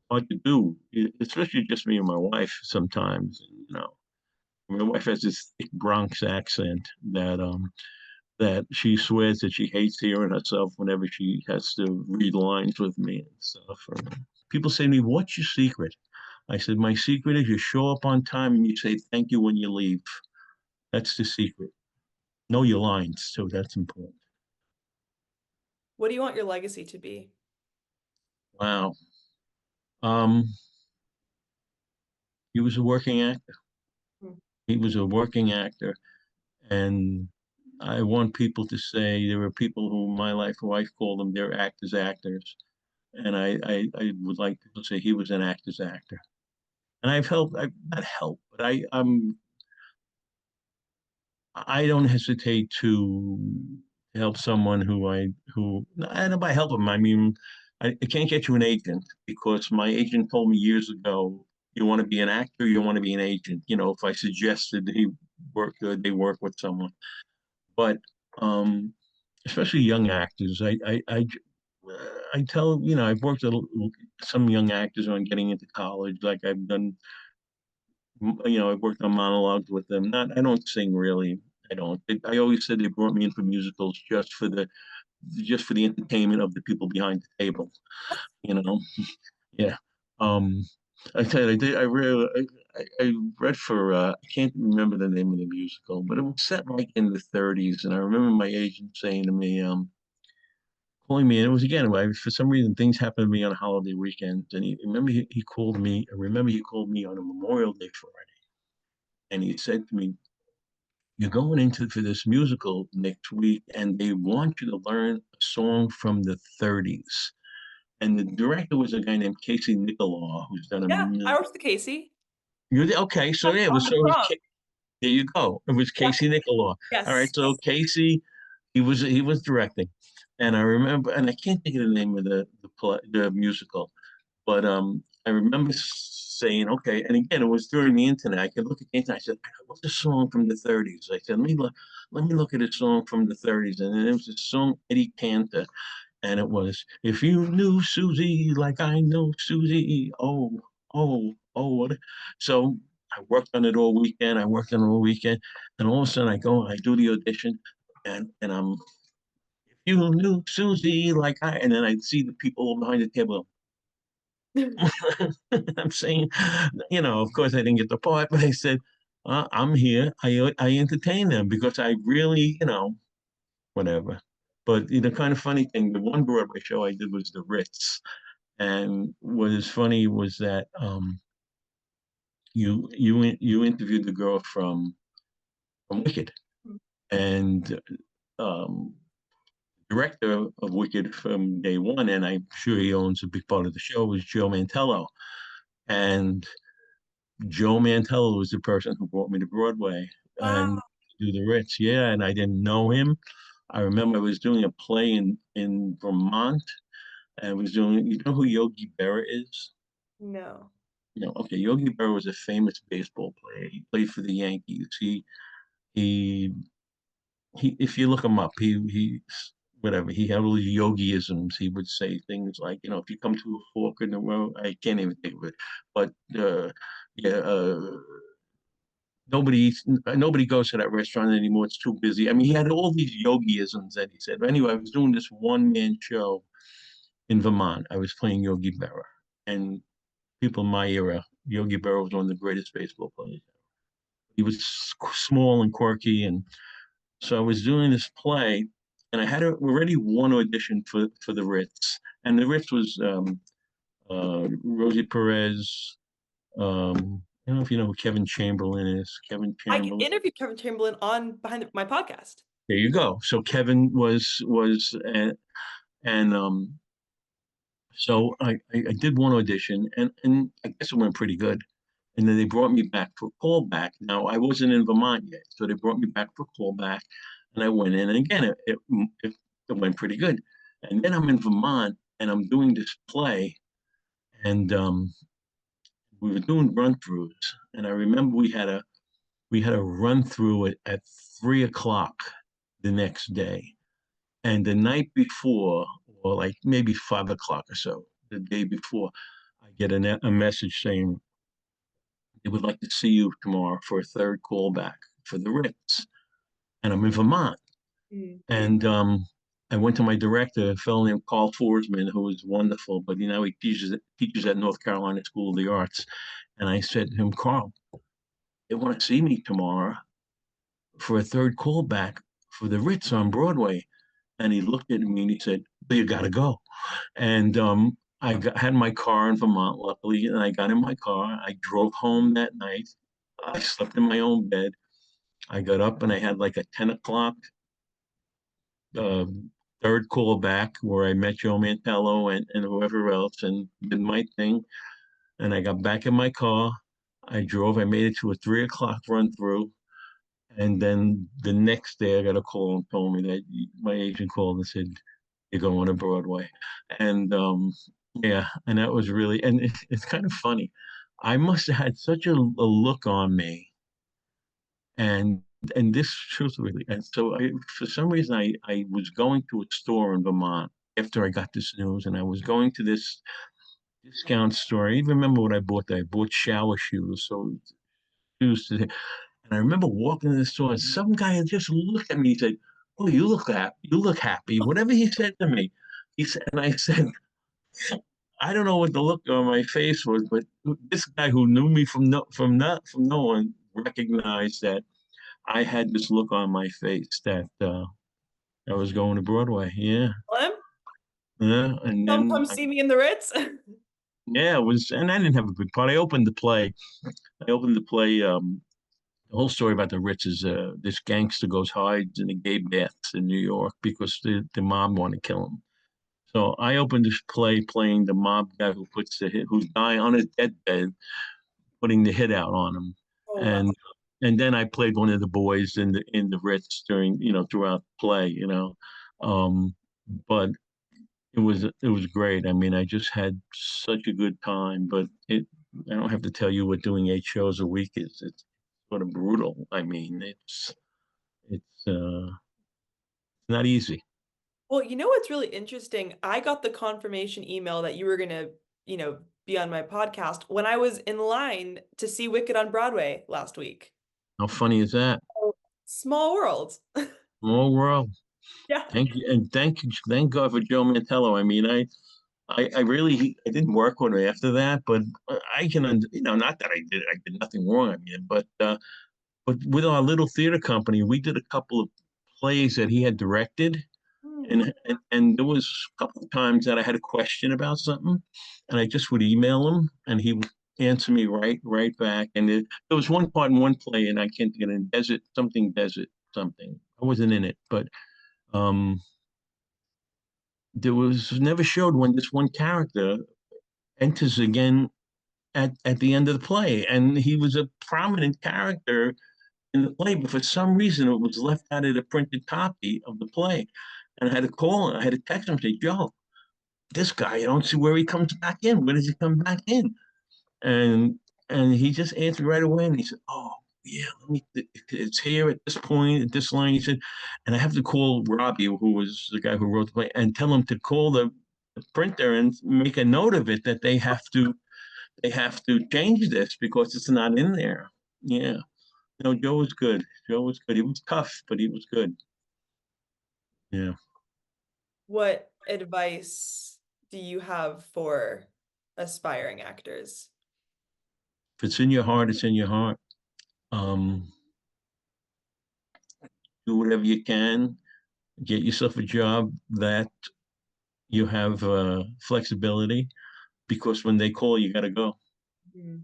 hard to do, especially just me and my wife sometimes. My wife has this thick Bronx accent that she swears that she hates hearing herself whenever she has to read lines with me and stuff. People say to me, "What's your secret?" I said, "My secret is you show up on time and you say thank you when you leave. That's the secret. Know your lines, so that's important." What do you want your legacy to be? Wow. Um, he was a working actor. Hmm. He was a working actor, and I want people to say there are people who in my life who I call them they're actors, and I would like people to say he was an actor's actor. And I've not helped, but I don't hesitate to help someone and by help them, I mean, I can't get you an agent because my agent told me years ago, you want to be an actor, you want to be an agent. If I suggested they work with someone, but um, especially young actors, I tell, I've worked with some young actors on getting into college, like I've done. I worked on monologues with them. Not, I don't sing really. I don't. I always said they brought me in for musicals just for the entertainment of the people behind the table. You know. Yeah. Um, I tell you, I did. I read for. I can't remember the name of the musical, but it was set like in the 30s, and I remember my agent saying to me, calling me, and it was again, for some reason things happened to me on a holiday weekend, and he called me. I remember he called me on a Memorial Day Friday, and he said to me, "You're going into for this musical next week, and they want you to learn a song from the 30s." And the director was a guy named Casey Nicholaw, who's done a Yeah, I million. worked with Casey. Okay, so That's yeah, on the prom. there you go. It was Yeah. Casey Nicholaw. All right, Yes. so Casey, he was directing, and I remember, and I can't think of the name of the musical, but I remember saying, okay, and again, it was during the internet. I could look at the internet. I said, what's a song from the 30s? I said, let me look at a song from the 30s. And then it was a song, Eddie Cantor. And it was, if you knew Susie like I know Susie, oh, oh, oh, what? So I worked on it all weekend. And all of a sudden I go and I do the audition, and I'm, if you knew Susie like and then I see the people behind the table. I'm saying, of course I didn't get the part, but I said, I'm here. I entertain them because I really, whatever. But the kind of funny thing, the one Broadway show I did was the Ritz, and what is funny was that you interviewed the girl from Wicked, and um, director of Wicked from day one, and I'm sure he owns a big part of the show, was Joe Mantello, and Joe Mantello was the person who brought me to Broadway Wow. and do the Ritz. Yeah, and I didn't know him. I remember I was doing a play in Vermont, and I was doing. You know who Yogi Berra is? No. Okay. Yogi Berra was a famous baseball player. He played for the Yankees. He he. If you look him up, he whatever. He had all these yogiisms. He would say things like, if you come to a fork in the road, I can't even think of it, but yeah. Nobody goes to that restaurant anymore. It's too busy. I mean, he had all these yogiisms that he said. But anyway, I was doing this one man show in Vermont. I was playing Yogi Berra, and people in my era, Yogi Berra was one of the greatest baseball players. He was small and quirky, and so I was doing this play, and I had already one audition for the Ritz, and the Ritz was Rosie Perez. I don't know if you know who Kevin Chamberlain is. Kevin I Chamberlain. interviewed Kevin Chamberlain on my podcast. There you go. So Kevin was and so I did one audition, and I guess it went pretty good. And then they brought me back for callback. Now I wasn't in Vermont yet, so they brought me back for callback, and I went in. And again, it went pretty good. And then I'm in Vermont, and I'm doing this play, and we were doing run throughs. And I remember we had a run through it at 3 o'clock the next day. And the night before, or like maybe 5 o'clock or so, the day before, I get a message saying they would like to see you tomorrow for a third callback for the Ritz. And I'm in Vermont. Mm. And I went to my director, a fellow named Carl Forsman, who was wonderful, but he teaches at North Carolina School of the Arts. And I said to him, Carl, they want to see me tomorrow for a third callback for the Ritz on Broadway. And he looked at me and he said, well, you got to go. And had my car in Vermont, luckily, and I got in my car. I drove home that night. I slept in my own bed. I got up and I had like a 10 o'clock uh, third call back where I met Joe Mantello and whoever else and did my thing. And I got back in my car. I drove. I made it to a 3 o'clock run through. And then the next day, I got a call and told me that my agent called and said, you're going to Broadway. And yeah, and that was really, and it's kind of funny. I must have had such a look on me. And this truthfully, and so for some reason, I was going to a store in Vermont after I got this news, and I was going to this discount store. I even remember what I bought there. I bought shower shoes. So shoes to, and I remember walking in the store, and some guy had just looked at me. He said, "Oh, you look happy. You look happy." Whatever he said to me, he said, and I said, "I don't know what the look on my face was, but this guy who knew me from no one recognized that I had this look on my face that I was going to Broadway." Yeah, Him? yeah, and Come see me in the Ritz. yeah, it was, and I didn't have a big part. I opened the play. I opened the play. The whole story about the Ritz is this gangster goes hides in a gay baths in New York because the mob want to kill him. So I opened this play playing the mob guy who puts the hit, who's dying on his deathbed, putting the hit out on him, Oh, wow. and then I played one of the boys in the Ritz during throughout the play, but it was great. I mean, I just had such a good time, but I don't have to tell you what doing 8 shows a week is. It's sort of brutal. I mean, it's not easy. Well, you know what's really interesting? I got the confirmation email that you were gonna, be on my podcast when I was in line to see Wicked on Broadway last week. How funny is that? Oh, small world. Small world. Yeah. Thank you, and thank God for Joe Mantello. I mean, I really I didn't work with him after that, but I can not that I did nothing wrong. I mean, but with our little theater company, we did a couple of plays that he had directed, Hmm. and there was a couple of times that I had a question about something, and I just would email him, and he would answer me right back. And there was one part in one play, and I can't get in desert something. I wasn't in it, but um, there was never showed when this one character enters again at the end of the play, and he was a prominent character in the play, but for some reason it was left out of the printed copy of the play. And I had to call him, I had to text him and say, Joe, this guy, I don't see where he comes back in. When does he come back in? And and he just answered right away and he said, oh, yeah, it's here at this point, at this line. He said, and I have to call Robbie, who was the guy who wrote the play, and tell him to call the printer and make a note of it that they have to change this because it's not in there. Yeah. No, Joe was good. Joe was good. He was tough, but he was good. Yeah. What advice do you have for aspiring actors? If it's in your heart, it's in your heart. Um, do whatever you can. get yourself a job that you have flexibility, because when they call, you got to go. Mm.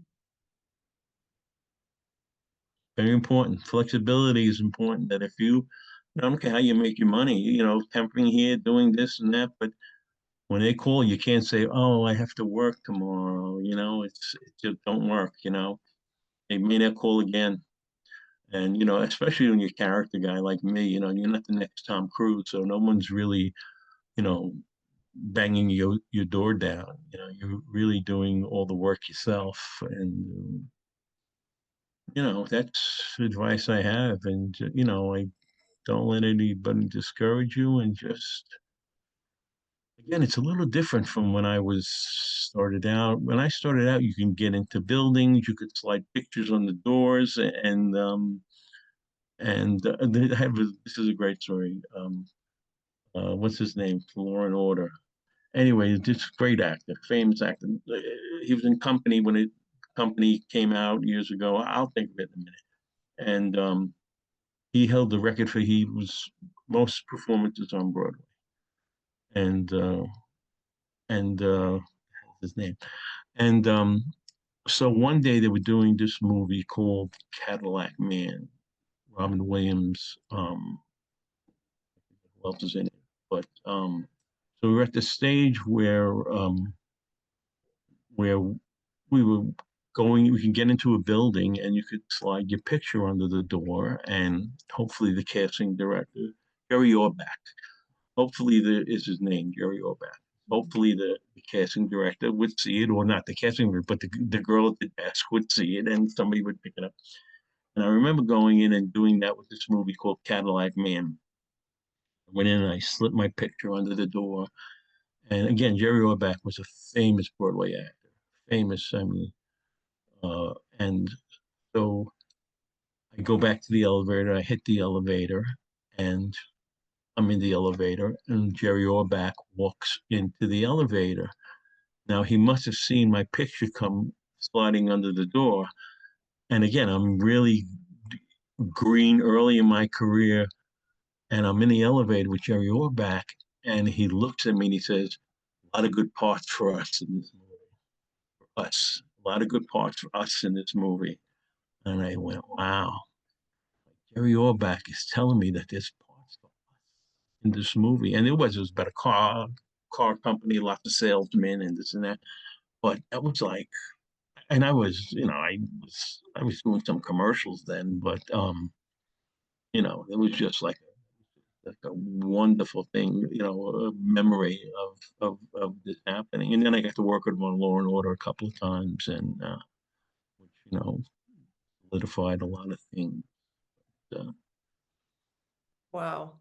Very important. Flexibility is important. That if you, I don't care how you make your money, temping here, doing this and that, but when they call, you can't say, "Oh, I have to work tomorrow." It just don't work. They may not call again, and especially when you're a character guy like me, you're not the next Tom Cruise, so no one's really, you know, banging your door down. You're really doing all the work yourself, and that's advice I have. And I don't let anybody discourage you, and just again, it's a little different from when I was started out. When I started out, you can get into buildings, you could slide pictures on the doors, and they this is a great story. What's his name? Law and Order. Anyway, this great actor, famous actor. He was in Company when Company came out years ago. I'll think of it in a minute. And he held the record for he was most performances on Broadway. And his name. And so one day they were doing this movie called Cadillac Man. Robin Williams, who else is in it? But so we were at the stage where we were going, we can get into a building and you could slide your picture under the door, and hopefully the casting director, Jerry Orbach, hopefully is his name, Jerry Orbach. Hopefully the casting director would see it, or not the casting director, but the girl at the desk would see it, and somebody would pick it up. And I remember going in and doing that with this movie called Cadillac Man. I went in and I slipped my picture under the door. And again, Jerry Orbach was a famous Broadway actor. Famous, I mean, and so I go back to the elevator, I hit the elevator, and I'm in the elevator, and Jerry Orbach walks into the elevator. Now, he must have seen my picture come sliding under the door. And again, I'm really green early in my career, and I'm in the elevator with Jerry Orbach, and he looks at me and he says, "A lot of good parts for us in this movie. For us. A lot of good parts for us in this movie." And I went, "Wow. Jerry Orbach is telling me that there's parts for us in this movie." And it was about a car company, lots of salesmen and this and that. But that was like, and I was, I was doing some commercials then, but it was just like a wonderful thing, a memory of this happening. And then I got to work with him on Law and Order a couple of times, and which solidified a lot of things. Wow.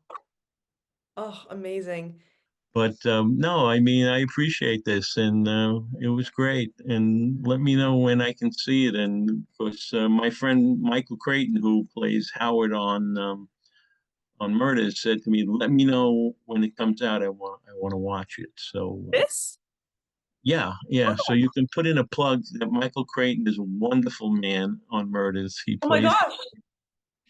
Oh, amazing. But no, I mean, I appreciate this, and it was great. And let me know when I can see it. And of course, my friend Michael Creighton, who plays Howard on Murders, said to me, "Let me know when it comes out. I want to watch it." So This? yeah, yeah. So Oh, you can put in a plug that Michael Creighton is a wonderful man on Murders. He oh my plays, gosh.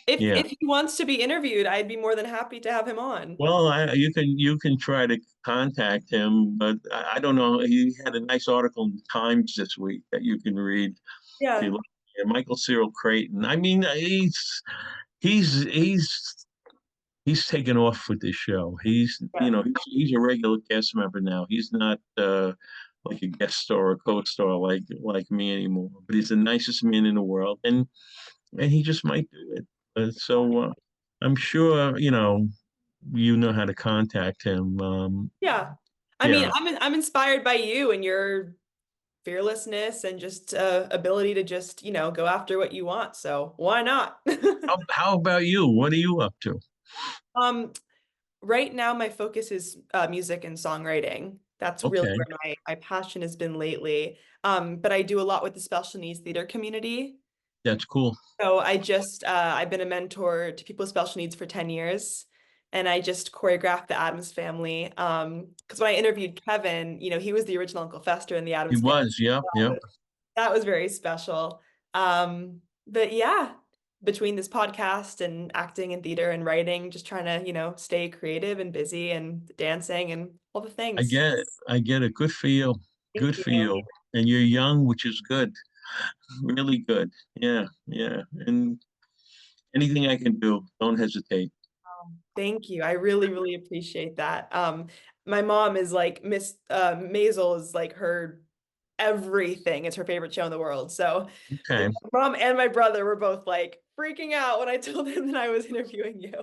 If yeah. if he wants to be interviewed, I'd be more than happy to have him on. Well, you can try to contact him, but I don't know. He had a nice article in the Times this week that you can read. If you Yeah. look, yeah, Michael Cyril Creighton. I mean, he's he's he's taken off with this show. Yeah. He's a regular cast member now. He's not like a guest star or co-star like me anymore. But he's the nicest man in the world, and he just might do it. So I'm sure you know how to contact him. Yeah. I mean, Yeah. I'm inspired by you and your fearlessness and just ability to just, go after what you want. So why not? How about you? What are you up to? Um, right now my focus is music and songwriting. That's really Okay, where my passion has been lately. But I do a lot with the special needs theater community. that's cool. So I've been a mentor to people with special needs for 10 years. And I just choreographed the Addams Family. Because when I interviewed Kevin, he was the original Uncle Fester in the He Addams Family. was, yeah, yeah. That was very special. But yeah, between this podcast and acting and theater and writing, just trying to, stay creative and busy and dancing and all the I things. get it. I get it. Good for you. Good Thank you. for you. And you're young, which is good. Really good. Yeah, yeah. And anything I can do, don't hesitate. Thank you. I really, really appreciate that. My mom is like Miss Maisel is like her everything. It's her favorite show in the world. So Okay. my mom and my brother were both like freaking out when I told them that I was interviewing you.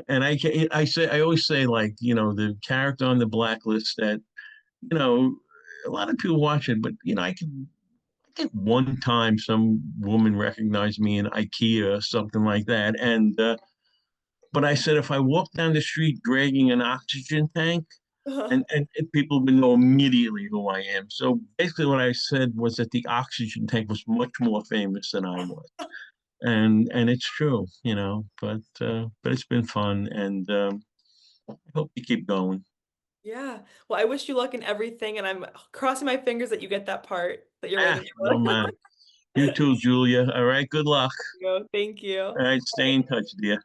And I always say, like, the character on the Blacklist that, you know, a lot of people watch it, but I think one time some woman recognized me in IKEA or something like that. And but I said if I walk down the street dragging an oxygen tank, and people would know immediately who I am. So basically, what I said was that the oxygen tank was much more famous than I was, and it's true, But it's been fun, and I hope you keep going. Yeah. Well, I wish you luck in everything, and I'm crossing my fingers that you get that part that you're Ah, waiting no for. man. You too, Julia. All right. Good luck. Thank you. All right. Stay in touch, dear.